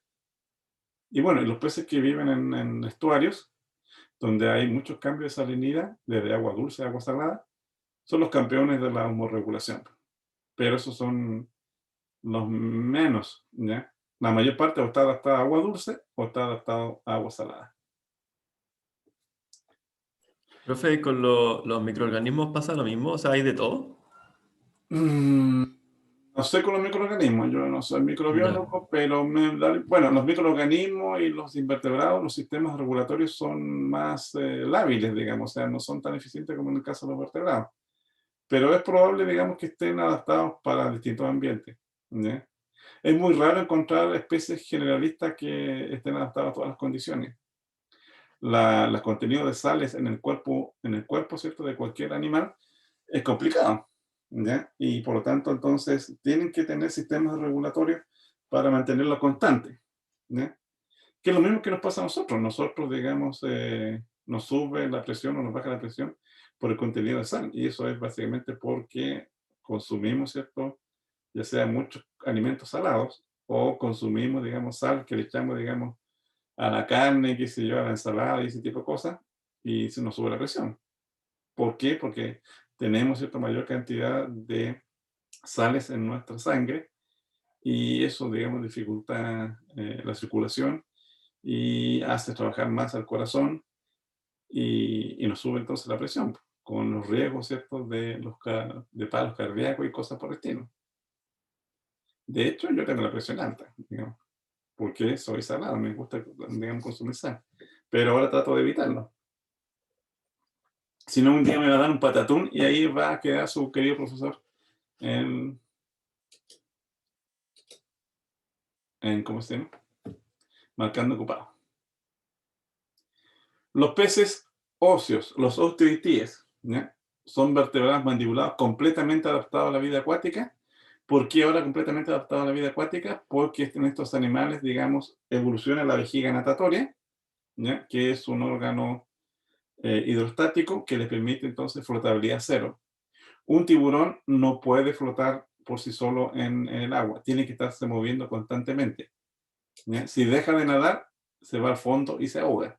Y bueno, y los peces que viven en estuarios, donde hay muchos cambios de salinidad, desde agua dulce a agua salada, son los campeones de la homorregulación. Pero esos son los menos, ¿ya? La mayor parte o está adaptada a agua dulce o está adaptado a agua salada. Profe, ¿con los microorganismos pasa lo mismo? O sea, ¿hay de todo? No sé con los microorganismos, yo no soy microbiólogo, pero bueno, los microorganismos y los invertebrados, los sistemas regulatorios son más lábiles, digamos, o sea, no son tan eficientes como en el caso de los vertebrados. Pero es probable, digamos, que estén adaptados para distintos ambientes, ¿ya? Es muy raro encontrar especies generalistas que estén adaptadas a todas las condiciones. Los contenidos de sales en el cuerpo, ¿cierto?, de cualquier animal es complicado, ¿ya? Y por lo tanto, entonces, tienen que tener sistemas regulatorios para mantenerlo constante, ¿ya? Que es lo mismo que nos pasa a nosotros. Nosotros, digamos, nos sube la presión o nos baja la presión por el contenido de sal. Y eso es básicamente porque consumimos, ¿cierto?, ya sea muchos alimentos salados o consumimos, digamos, sal que le echamos, digamos, a la carne, qué sé yo, a la ensalada y ese tipo de cosas, y se nos sube la presión. ¿Por qué? Porque tenemos cierta mayor cantidad de sales en nuestra sangre y eso, digamos, dificulta la circulación y hace trabajar más al corazón y nos sube entonces la presión, con los riesgos, ¿cierto?, de paros cardíacos y cosas por el estilo. De hecho, yo tengo la presión alta, digamos, porque soy salado, me gusta, digamos, consumir sal, pero ahora trato de evitarlo. Si no, un día me va a dar un patatún y ahí va a quedar su querido profesor en ¿cómo se llama? Marcando ocupado. Los peces óseos, los osteitíes, ¿ya?, son vertebrados mandibulados completamente adaptados a la vida acuática. ¿Por qué ahora completamente adaptados a la vida acuática? Porque en estos animales, digamos, evoluciona la vejiga natatoria, ¿ya?, que es un órgano hidrostático que les permite entonces flotabilidad cero. Un tiburón no puede flotar por sí solo en el agua, tiene que estarse moviendo constantemente, ¿ya? Si deja de nadar, se va al fondo y se ahoga.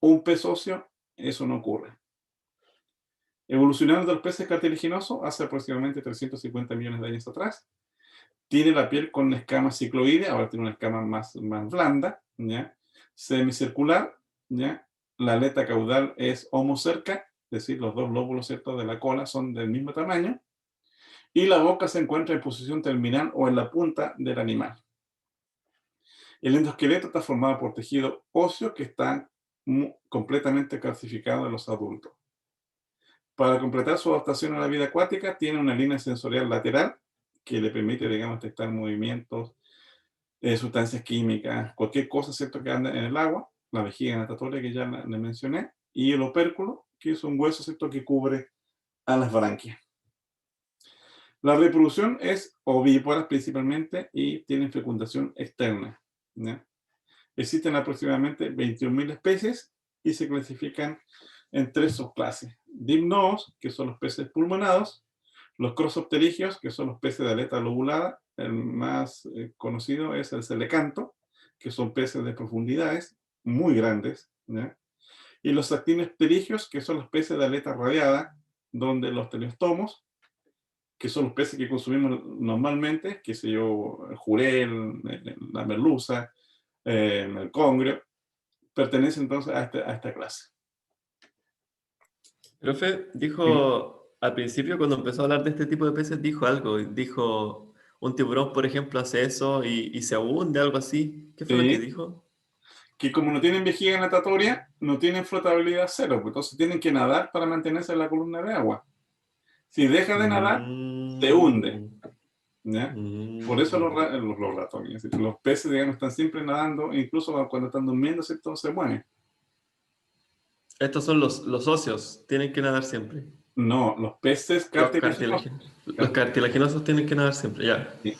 Un pez óseo, eso no ocurre. Evolucionando del pez cartilaginoso hace aproximadamente 350 millones de años atrás, tiene la piel con escamas cicloides, ahora tiene una escama más blanda, ¿ya?, semicircular, ¿ya? La aleta caudal es homocerca, es decir, los dos lóbulos, ¿cierto?, de la cola son del mismo tamaño, y la boca se encuentra en posición terminal o en la punta del animal. El endoesqueleto está formado por tejido óseo que está completamente calcificado en los adultos. Para completar su adaptación a la vida acuática, tiene una línea sensorial lateral que le permite, digamos, detectar movimientos, sustancias químicas, cualquier cosa, ¿cierto?, que anda en el agua, la vejiga natatoria que ya le mencioné, y el opérculo, que es un hueso, ¿cierto?, que cubre a las branquias. La reproducción es ovípara principalmente y tiene fecundación externa, ¿ya? Existen aproximadamente 21.000 especies y se clasifican en 3 subclases. Dimnoos, que son los peces pulmonados, los crossopterigios, que son los peces de aleta lobulada, el más conocido es el celecanto, que son peces de profundidades muy grandes, ¿ya? Y los actinopterigios, que son los peces de aleta radiada, donde los teleostomos, que son los peces que consumimos normalmente, qué sé yo, el jurel, la merluza, el congrio, pertenecen entonces a esta clase. Profe, dijo al principio, cuando empezó a hablar de este tipo de peces, dijo algo. Dijo, un tiburón, por ejemplo, hace eso y se hunde, algo así. ¿Qué fue lo que dijo? Que como no tienen vejiga natatoria, no tienen flotabilidad cero, pues entonces tienen que nadar para mantenerse en la columna de agua. Si deja de nadar, se hunde, ¿ya? Por eso los ratones, los peces, digamos, están siempre nadando, incluso cuando están durmiendo, ¿cierto?, se mueven. Estos son los óseos, tienen que nadar siempre. No, los peces cartilaginosos. Los cartilaginosos tienen que nadar siempre, ya. Sí.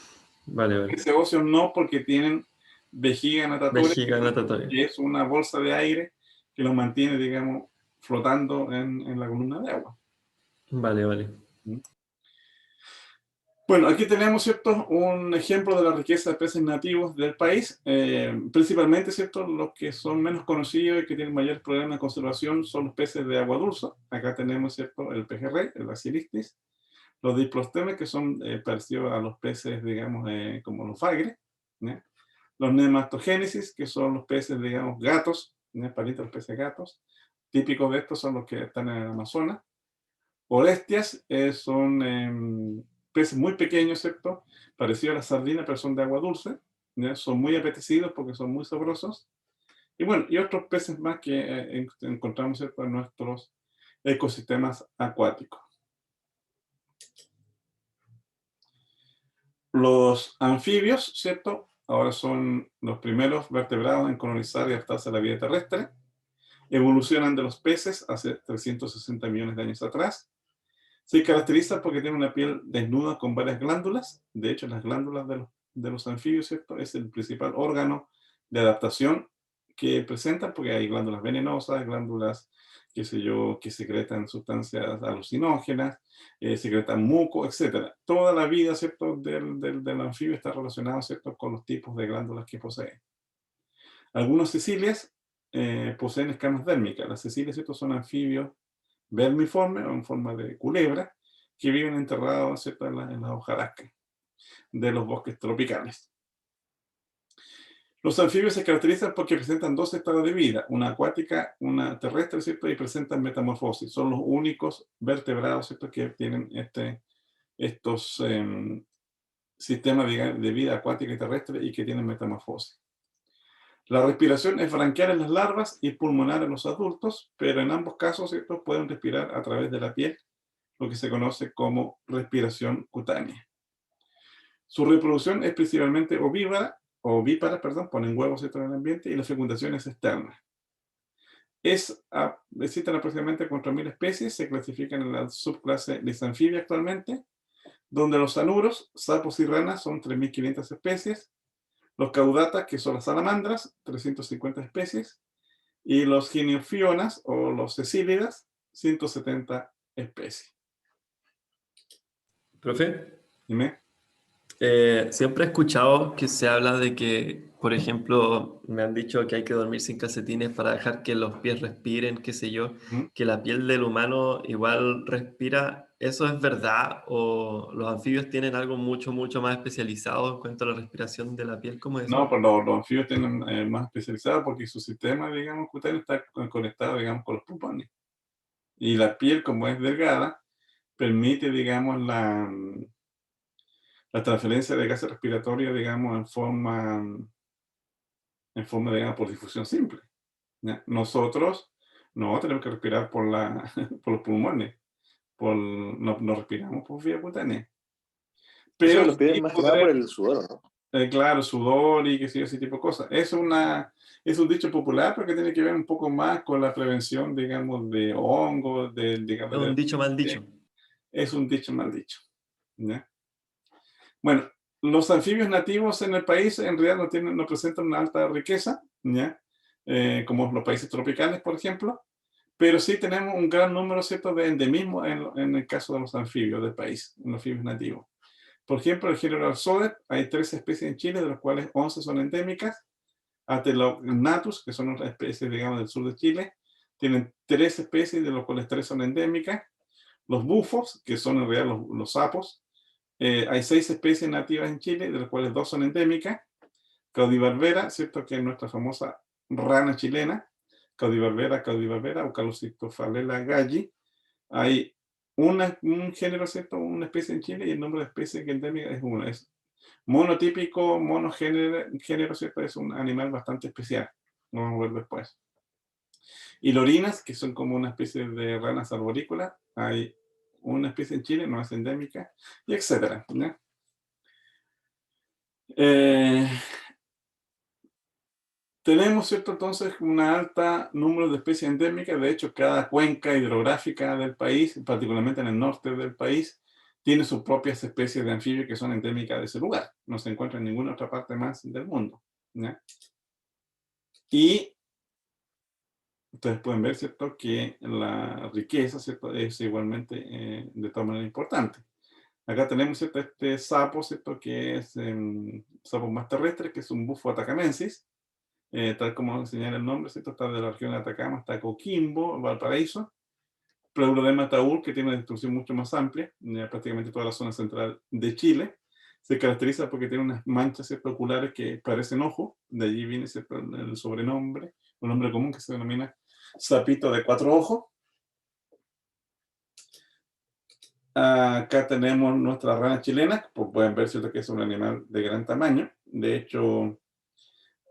Vale, vale. Ese óseo no, porque tienen vejiga natatoria, Vejiga natatoria. que es una bolsa de aire que los mantiene, digamos, flotando en la columna de agua. Vale, vale. Bueno, aquí tenemos, ¿cierto?, un ejemplo de la riqueza de peces nativos del país. Principalmente, ¿cierto?, los que son menos conocidos y que tienen mayores problemas de conservación son los peces de agua dulce. Acá tenemos, ¿cierto?, el pejerrey, el Basilistis, los diplostemes, que son parecidos a los peces, digamos, como los bagres, ¿ya? Los nematogénesis, que son los peces, digamos, gatos, ¿ya?, parientes de los peces gatos. Típicos de estos son los que están en el Amazonas. Orestias son peces muy pequeños, ¿cierto?, parecidos a las sardinas, pero son de agua dulce, ¿ya? Son muy apetecidos porque son muy sabrosos. Y bueno, y otros peces más que encontramos, ¿cierto?, en nuestros ecosistemas acuáticos. Los anfibios, ¿cierto?, ahora son los primeros vertebrados en colonizar y adaptarse a la vida terrestre. Evolucionan de los peces hace 360 millones de años atrás. Se caracteriza porque tiene una piel desnuda con varias glándulas. De hecho, las glándulas de los anfibios, ¿cierto?, es el principal órgano de adaptación que presentan, porque hay glándulas venenosas, glándulas qué sé yo, que secretan sustancias alucinógenas, secretan muco, etc. Toda la vida, ¿cierto?, del anfibio está relacionada, ¿cierto?, con los tipos de glándulas que posee. Algunos cecilias poseen escamas dérmicas. Las cecilias, ¿cierto?, son anfibios vermiformes o en forma de culebra que viven enterrados, ¿cierto?, en las hojarascas de los bosques tropicales. Los anfibios se caracterizan porque presentan dos estados de vida, una acuática, una terrestre, ¿cierto?, y presentan metamorfosis. Son los únicos vertebrados, ¿cierto?, que tienen estos sistemas de vida acuática y terrestre y que tienen metamorfosis. La respiración es branquial en las larvas y pulmonar en los adultos, pero en ambos casos, ¿cierto?, pueden respirar a través de la piel, lo que se conoce como respiración cutánea. Su reproducción es principalmente ovípara, ponen huevos, ¿cierto?, en el ambiente, y la fecundación es externa. Existen aproximadamente 4.000 especies, se clasifican en la subclase Lysanfibia actualmente, donde los anuros, sapos y ranas son 3.500 especies, los caudatas, que son las salamandras, 350 especies, y los giniofionas o los cecílidas, 170 especies. Profe, Dime. siempre he escuchado que se habla de que, por ejemplo, me han dicho que hay que dormir sin calcetines para dejar que los pies respiren, qué sé yo, que la piel del humano igual respira. ¿Eso es verdad? ¿O los anfibios tienen algo mucho, mucho más especializado en cuanto a la respiración de la piel? ¿Cómo es eso? No, pues los anfibios tienen más especializados porque su sistema, digamos, cutáneo está conectado, digamos, con los pulmones. Y la piel, como es delgada, permite, digamos, la transferencia de gases respiratorios, digamos, en forma, digamos, por difusión simple. ¿Ya? Nosotros no tenemos que respirar por los pulmones, no respiramos por vía cutánea. Pero Eso los piden sí más que nada por el sudor, ¿no? claro, sudor y qué sé yo, ese tipo de cosas. Es un dicho popular, pero que tiene que ver un poco más con la prevención, digamos, de hongos, digamos, Es un dicho mal dicho. Es un dicho mal dicho. ¿Ya? Bueno, los anfibios nativos en el país en realidad no presentan una alta riqueza, ¿ya? Como los países tropicales, por ejemplo, pero sí tenemos un gran número, ¿cierto?, de endemismos en el caso de los anfibios del país, los anfibios nativos. Por ejemplo, el género Arzodet, hay 13 especies en Chile, de las cuales 11 son endémicas. Atelognathus, que son otras especies, digamos, del sur de Chile, tienen 3 especies, de las cuales 3 son endémicas. Los bufos, que son en realidad los sapos, hay 6 especies nativas en Chile, de las cuales 2 son endémicas. Caudibarbera, ¿cierto?, que es nuestra famosa rana chilena. Caudibarbera o Calocitophalaela galli. Hay un género, ¿cierto?, una especie en Chile, y el nombre de especie que endémica es una. Es monotípico, monogénero, ¿cierto? Es un animal bastante especial. Lo vamos a ver después. Y lorinas, que son como una especie de ranas arborícolas. Hay una especie en Chile, no es endémica, y etcétera, ¿ya? Tenemos, ¿cierto?, entonces un alto número de especies endémicas. De hecho, cada cuenca hidrográfica del país, particularmente en el norte del país, tiene sus propias especies de anfibios que son endémicas de ese lugar. No se encuentra en ninguna otra parte más del mundo, ¿ya? Y ustedes pueden ver, ¿cierto?, que la riqueza, ¿cierto?, es igualmente de todas maneras importante. Acá tenemos, ¿cierto?, este sapo, ¿cierto?, que es sapo más terrestre, que es un bufo atacamensis. Tal como señala el nombre, ¿cierto? Está de la región de Atacama, está Coquimbo, Valparaíso. Pleurodema taur, que tiene una distribución mucho más amplia, prácticamente toda la zona central de Chile. Se caracteriza porque tiene unas manchas, ¿cierto?, oculares que parecen ojos. De allí viene, ¿cierto?, el sobrenombre, un nombre común que se denomina sapito de 4 ojos. Acá tenemos nuestra rana chilena, pues pueden ver, ¿cierto?, que es un animal de gran tamaño. De hecho,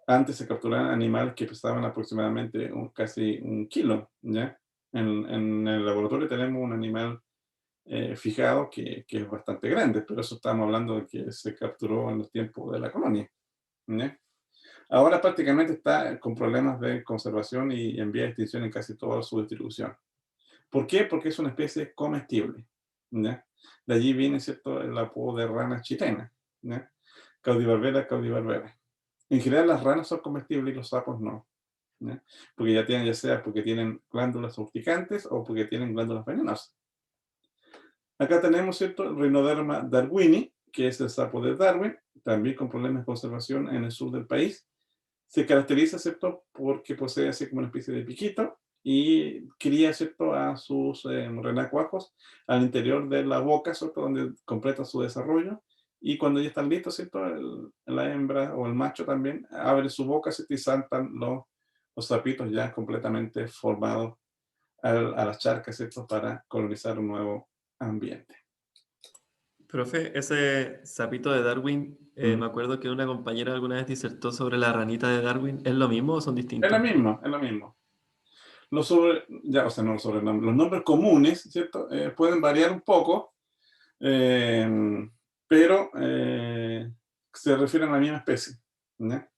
antes se capturaban animales que pesaban aproximadamente casi 1 kilo, ¿ya? En el laboratorio tenemos un animal fijado que es bastante grande, pero eso estamos hablando de que se capturó en los tiempos de la colonia, ¿ya? Ahora prácticamente está con problemas de conservación y en vía de extinción en casi toda su distribución. ¿Por qué? Porque es una especie comestible, ¿ya? De allí viene, ¿cierto?, el apodo de rana chilena, ¿ya? Caudibarbera. En general las ranas son comestibles y los sapos no. ¿ya? Porque ya sea porque tienen glándulas urticantes o porque tienen glándulas venenosas. Acá tenemos, ¿cierto?, el Rhinoderma darwini, que es el sapo de Darwin, también con problemas de conservación en el sur del país. Se caracteriza, ¿cierto?, porque posee así como una especie de piquito y cría, ¿cierto?, a sus renacuajos al interior de la boca, ¿cierto?, donde completa su desarrollo. Y cuando ya están listos, ¿cierto?, la hembra o el macho también abre su boca, ¿cierto?, y saltan los sapitos ya completamente formados a las charcas, ¿cierto?, para colonizar un nuevo ambiente. Profe, ese sapito de Darwin, me acuerdo que una compañera alguna vez disertó sobre la ranita de Darwin. ¿Es lo mismo o son distintos? Es lo mismo, es lo mismo. O sea, no los sobrenombres, los nombres comunes, ¿cierto? Pueden variar un poco, pero se refieren a la misma especie, ¿ya?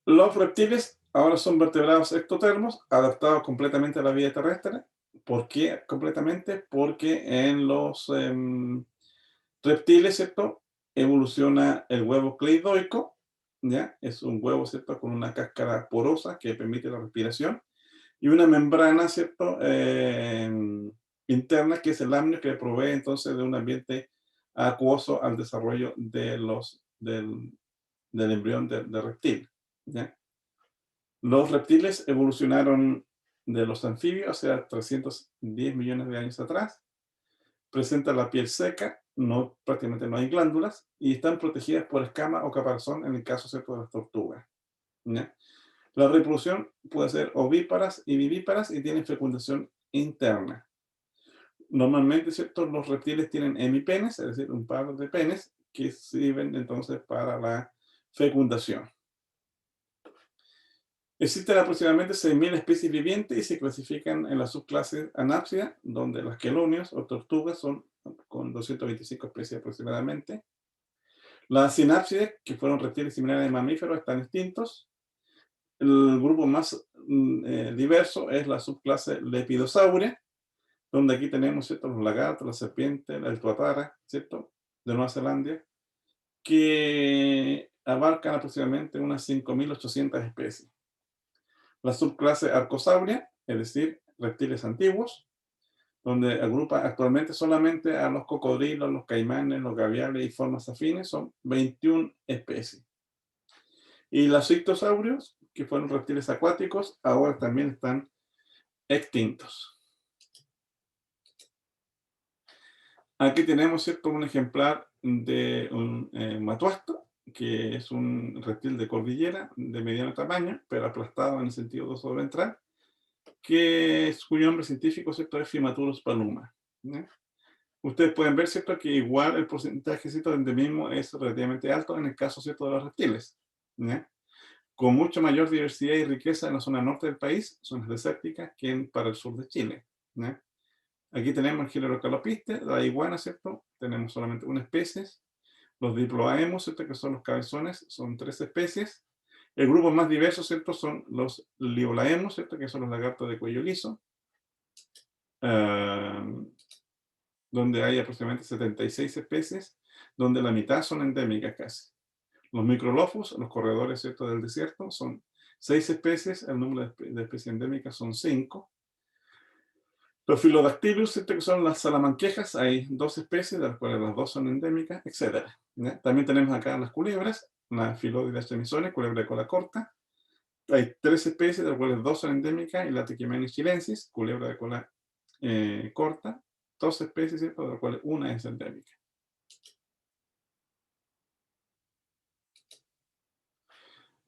Los reptiles ahora son vertebrados ectotermos, adaptados completamente a la vida terrestre. ¿Por qué completamente? Porque en los reptiles, ¿cierto?, evoluciona el huevo cleidoico, ¿ya? Es un huevo, ¿cierto?, con una cáscara porosa que permite la respiración y una membrana, ¿cierto?, interna, que es el amnio, que provee entonces de un ambiente acuoso al desarrollo del embrión de reptil, ¿ya? Los reptiles evolucionaron de los anfibios hace 310 millones de años atrás. Presenta la piel seca, prácticamente no hay glándulas, y están protegidas por escama o caparazón en el caso, ¿cierto?, de las tortugas, ¿ya? La reproducción puede ser ovíparas y vivíparas y tienen fecundación interna. Normalmente, ¿cierto?, los reptiles tienen hemipenes, es decir, un par de penes que sirven entonces para la fecundación. Existen aproximadamente 6.000 especies vivientes y se clasifican en la subclase Anápsida, donde las quelonios o tortugas son con 225 especies aproximadamente. Las sinápsides, que fueron reptiles similares a mamíferos, están extintos. El grupo más diverso es la subclase Lepidosauria, donde aquí tenemos, ¿cierto?, los lagartos, la serpiente, el tuatara, ¿cierto?, de Nueva Zelanda, que abarcan aproximadamente unas 5.800 especies. La subclase Arcosauria, es decir, reptiles antiguos, donde agrupa actualmente solamente a los cocodrilos, los caimanes, los gaviales y formas afines, son 21 especies. Y los ictosaurios, que fueron reptiles acuáticos, ahora también están extintos. Aquí tenemos, ¿cierto?, un ejemplar de un matuasto, que es un reptil de cordillera de mediano tamaño, pero aplastado en el sentido dorsoventral, cuyo nombre científico, ¿cierto?, es Fimaturus paluma, ¿ya? Ustedes pueden ver, ¿cierto?, que igual el porcentaje, ¿cierto?, de endemismo es relativamente alto en el caso, ¿cierto?, de los reptiles, ¿ya?, con mucha mayor diversidad y riqueza en la zona norte del país, zonas desérticas, que para el sur de Chile, ¿ya? Aquí tenemos el género Calopiste, la iguana, ¿cierto? Tenemos solamente una especie. Los Diploaemus, ¿cierto?, que son los cabezones, son 3 especies. El grupo más diverso, ¿cierto?, son los Liolaemus, ¿cierto?, que son los lagartos de cuello liso, donde hay aproximadamente 76 especies, donde la mitad son endémicas casi. Los Microlophus, los corredores, ¿cierto?, del desierto, son 6 especies, el número de especies endémicas son 5. Los Philodactylus, ¿cierto?, que son las salamanquejas, hay 2 especies, de las cuales las 2 son endémicas, etc. ¿Ya? También tenemos acá las culebras, la Philodrias chemisones, culebra de cola corta. Hay 3 especies, de las cuales 2 son endémicas, y la Trichimenis chilensis, culebra de cola corta. 2 especies, ¿cierto?, de las cuales una es endémica.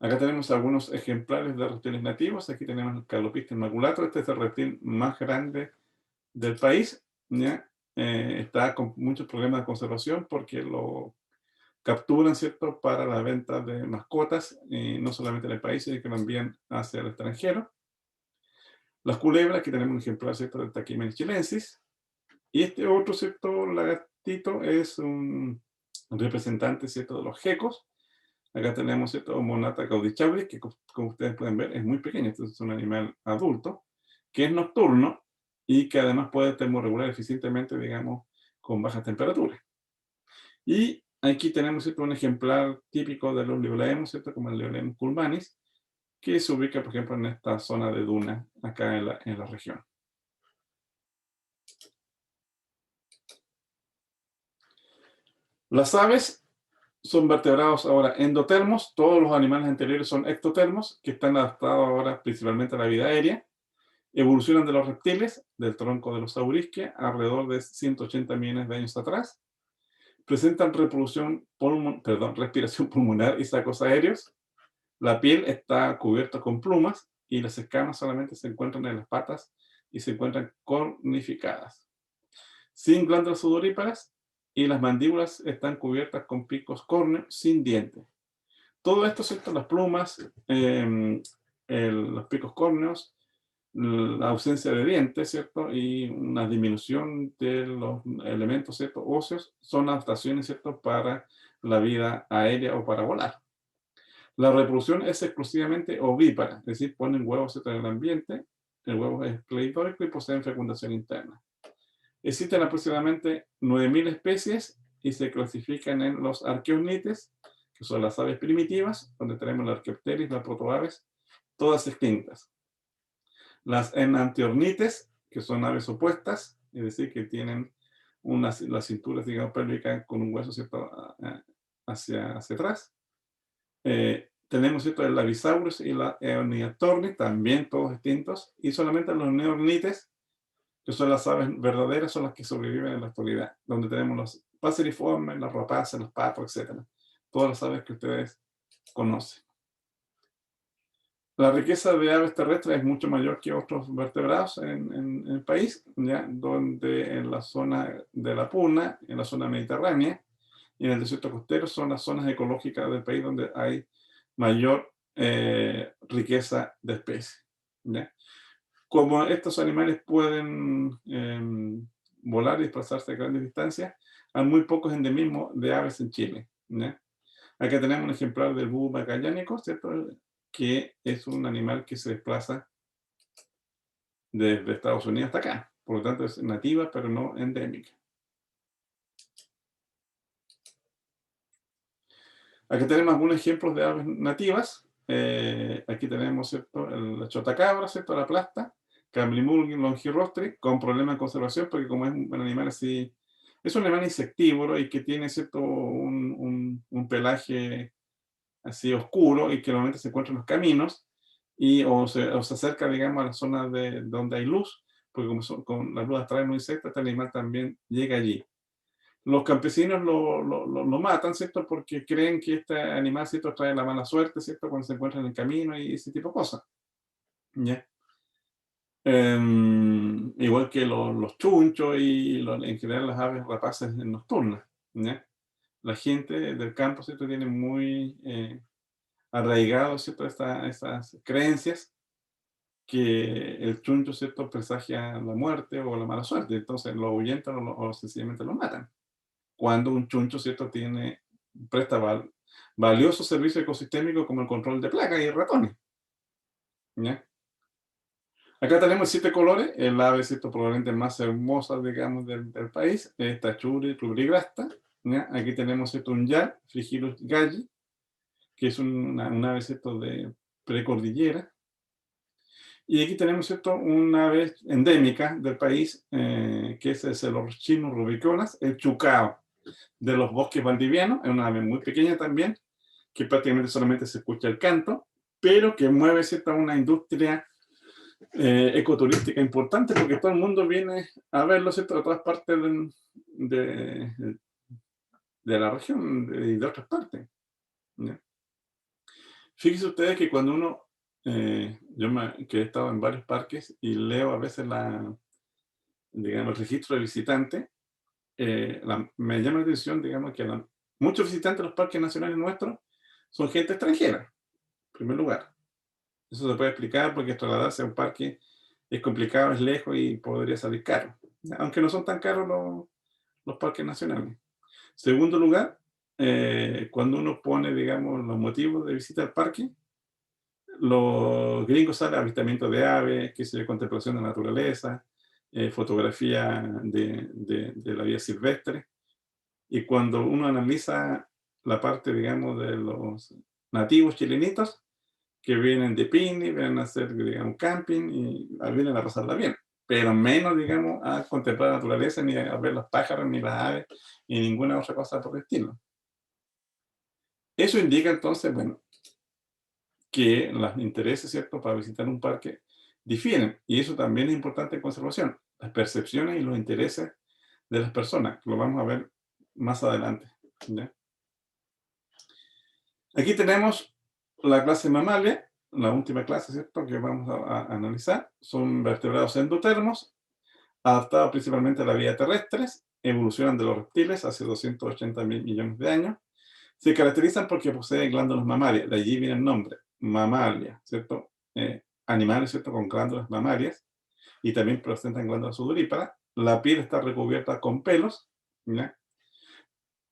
Acá tenemos algunos ejemplares de reptiles nativos. Aquí tenemos el Calopistes maculatus. Este es el reptil más grande del país, ¿ya? Está con muchos problemas de conservación porque lo capturan, ¿cierto?, para la venta de mascotas, no solamente en el país, sino que lo envían hacia el extranjero. Las culebras, aquí tenemos un ejemplar, ¿cierto?, del Tachymenes chilensis. Y este otro, ¿cierto?, lagartito es un representante, ¿cierto?, de los gecos. Acá tenemos, ¿cierto?, Monata caudichaudis, que como ustedes pueden ver es muy pequeño. Este es un animal adulto que es nocturno y que además puede termorregular eficientemente, digamos, con bajas temperaturas. Y aquí tenemos, ¿cierto?, un ejemplar típico de los Liolaemus, ¿cierto?, como el Liolaemus cullmanis, que se ubica, por ejemplo, en esta zona de duna, acá en la región. Las aves son vertebrados ahora endotermos, todos los animales anteriores son ectotermos, que están adaptados ahora principalmente a la vida aérea. Evolucionan de los reptiles, del tronco de los saurisquia, alrededor de 180 millones de años atrás. Presentan respiración pulmonar y sacos aéreos. La piel está cubierta con plumas y las escamas solamente se encuentran en las patas y se encuentran cornificadas. Sin glándulas sudoríparas, y las mandíbulas están cubiertas con picos córneos sin dientes. Todo esto, ¿cierto?, las plumas, los picos córneos, la ausencia de dientes, ¿cierto?, y una disminución de los elementos, ¿cierto?, óseos, son adaptaciones, ¿cierto?, para la vida aérea o para volar. La reproducción es exclusivamente ovípara, es decir, ponen huevos, ¿cierto?, en el ambiente, el huevo es pleidórico y poseen fecundación interna. Existen aproximadamente 9.000 especies y se clasifican en los arqueonites, que son las aves primitivas, donde tenemos la Archaeopteris, las protoaves, todas extintas. Las enantiornites, que son aves opuestas, es decir, que tienen las cinturas, digamos, pélvicas con un hueso, ¿cierto?, hacia atrás. Tenemos, ¿cierto?, el Labisaurus y la Eoniatornis, también todos extintos, y solamente los neornites, que son las aves verdaderas, son las que sobreviven en la actualidad, donde tenemos los paseriformes, las rapaces, los patos, etc. Todas las aves que ustedes conocen. La riqueza de aves terrestres es mucho mayor que otros vertebrados en el país, ¿ya?, donde en la zona de la Puna, en la zona mediterránea y en el desierto costero son las zonas ecológicas del país donde hay mayor riqueza de especies, ¿ya? Como estos animales pueden volar y desplazarse a grandes distancias, hay muy pocos endemismos de aves en Chile, ¿ya? Acá tenemos un ejemplar del búho magallánico, ¿cierto?, que es un animal que se desplaza desde Estados Unidos hasta acá. Por lo tanto, es nativa, pero no endémica. Aquí tenemos algunos ejemplos de aves nativas. Aquí tenemos, ¿cierto?, la chotacabra, ¿cierto?, la plasta, Camlimulgin longirostri, con problemas de conservación, porque como es un animal así, es un animal insectívoro y que tiene, ¿cierto?, un pelaje así oscuro y que normalmente se encuentra en los caminos o se acerca, digamos, a la zona donde hay luz, porque con la luz atrae los insectos, este animal también llega allí. Los campesinos lo matan, ¿cierto?, porque creen que este animal, ¿cierto?, trae la mala suerte, ¿cierto?, cuando se encuentra en el camino y ese tipo de cosas. ¿Ya? Igual que los chunchos y en general las aves rapaces nocturnas, ¿ya? La gente del campo, ¿cierto?, tiene muy arraigado, ¿cierto?, estas creencias que el chuncho, ¿cierto?, presagia la muerte o la mala suerte, entonces lo ahuyentan o sencillamente lo matan. Cuando un chuncho, ¿cierto?, presta valioso servicio ecosistémico como el control de plagas y ratones, ¿ya? Acá tenemos 7 colores, el ave, ¿cierto?, probablemente más hermosa, digamos, del país, Tachuri rubrigrasta, ¿ya? Aquí tenemos, ¿cierto?, un yal, Frigilus galli, que es un ave, ¿cierto?, de precordillera. Y aquí tenemos, ¿cierto?, una ave endémica del país, que es el Celorchino rubicolas, el chucao de los bosques valdivianos, es una ave muy pequeña también, que prácticamente solamente se escucha el canto, pero que mueve, ¿cierto?, una industria ecoturística importante, porque todo el mundo viene a verlo, ¿cierto?, de todas partes de la región y de otras partes, ¿ya? Fíjense ustedes que cuando uno, que he estado en varios parques y leo a veces digamos, el registro de visitantes, me llama la atención, digamos, que muchos visitantes de los parques nacionales nuestros son gente extranjera, en primer lugar. Eso se puede explicar porque trasladarse a un parque es complicado, es lejos y podría salir caro, aunque no son tan caros los parques nacionales. Segundo lugar, cuando uno pone, digamos, los motivos de visita al parque, los gringos salen avistamiento de aves, qué sé yo, contemplación de la naturaleza, fotografía de la vida silvestre. Y cuando uno analiza la parte, digamos, de los nativos chilenitos, que vienen de picnic, vienen a hacer, digamos, camping y vienen a pasarla bien, pero menos, digamos, a contemplar la naturaleza, ni a ver los pájaros, ni las aves, ni ninguna otra cosa por el estilo. Eso indica entonces, bueno, que los intereses, ¿cierto?, para visitar un parque difieren, y eso también es importante en conservación, las percepciones y los intereses de las personas, que lo vamos a ver más adelante, ¿ya? Aquí tenemos la clase mamalia, la última clase, ¿cierto?, que vamos a analizar. Son vertebrados endotermos, adaptados principalmente a la vida terrestre, evolucionan de los reptiles hace 280.000 millones de años. Se caracterizan porque poseen glándulas mamarias, de allí viene el nombre, mamalia, ¿cierto? Animales, ¿cierto?, con glándulas mamarias, y también presentan glándulas sudoríparas. La piel está recubierta con pelos, ¿ya?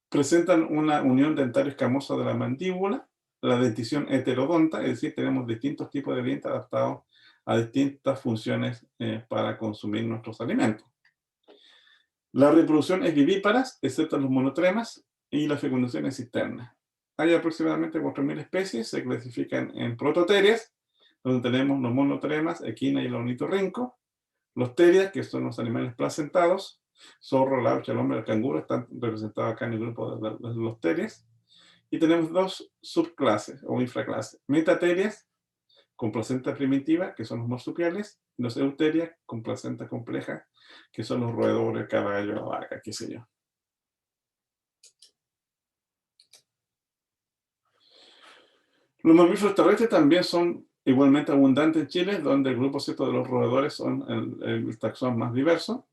Presentan una unión dentario escamosa de la mandíbula, la dentición heterodonta, es decir, tenemos distintos tipos de dientes adaptados a distintas funciones para consumir nuestros alimentos. La reproducción es vivípara, excepto los monotremas, y la fecundación es cisterna. Hay aproximadamente 4.000 especies, se clasifican en prototerias, donde tenemos los monotremas, equina y el ornitorrinco, los terias, que son los animales placentados, zorro, laucha, el hombre, el canguro, están representados acá en el grupo de los terias. Y tenemos dos subclases o infraclases. Metaterias, con placenta primitiva, que son los marsupiales, y los euterias, con placenta compleja, que son los roedores, caballo, la vaca, qué sé yo. Los mamíferos terrestres también son igualmente abundantes en Chile, donde el grupo, ¿cierto?, de los roedores son el taxón más diverso.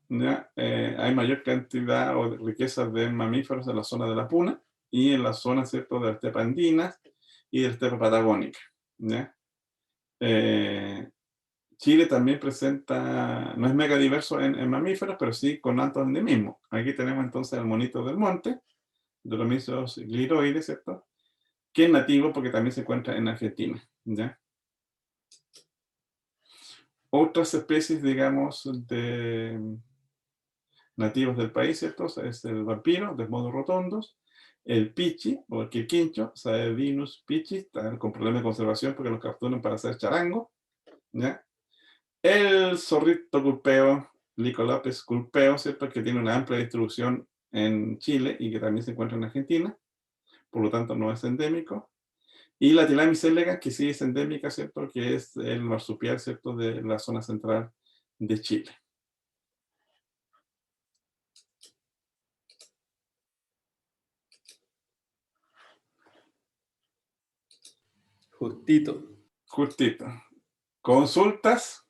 Hay mayor cantidad o riqueza de mamíferos en la zona de la Puna y en la zona, ¿cierto?, de la estepa andina y de la estepa patagónica, ¿ya? Chile también presenta, no es mega diverso en mamíferos, pero sí con altos endemismos. Aquí tenemos entonces el monito del monte, de los mismos gliroides, ¿cierto?, que es nativo porque también se encuentra en Argentina, ¿ya? Otras especies, digamos, de nativos del país, ¿cierto?, es el vampiro, de modo rotondos, el pichi, o el quirquincho, Saevinus pichi, está con problemas de conservación porque los capturan para hacer charango, ¿ya? El zorrito culpeo, Licolapes culpeo, ¿cierto?, que tiene una amplia distribución en Chile y que también se encuentra en Argentina, por lo tanto no es endémico. Y la Tilapia elegans, que sí es endémica, ¿cierto?, que es el marsupial, ¿cierto?, de la zona central de Chile. Justito. Justito. ¿Consultas?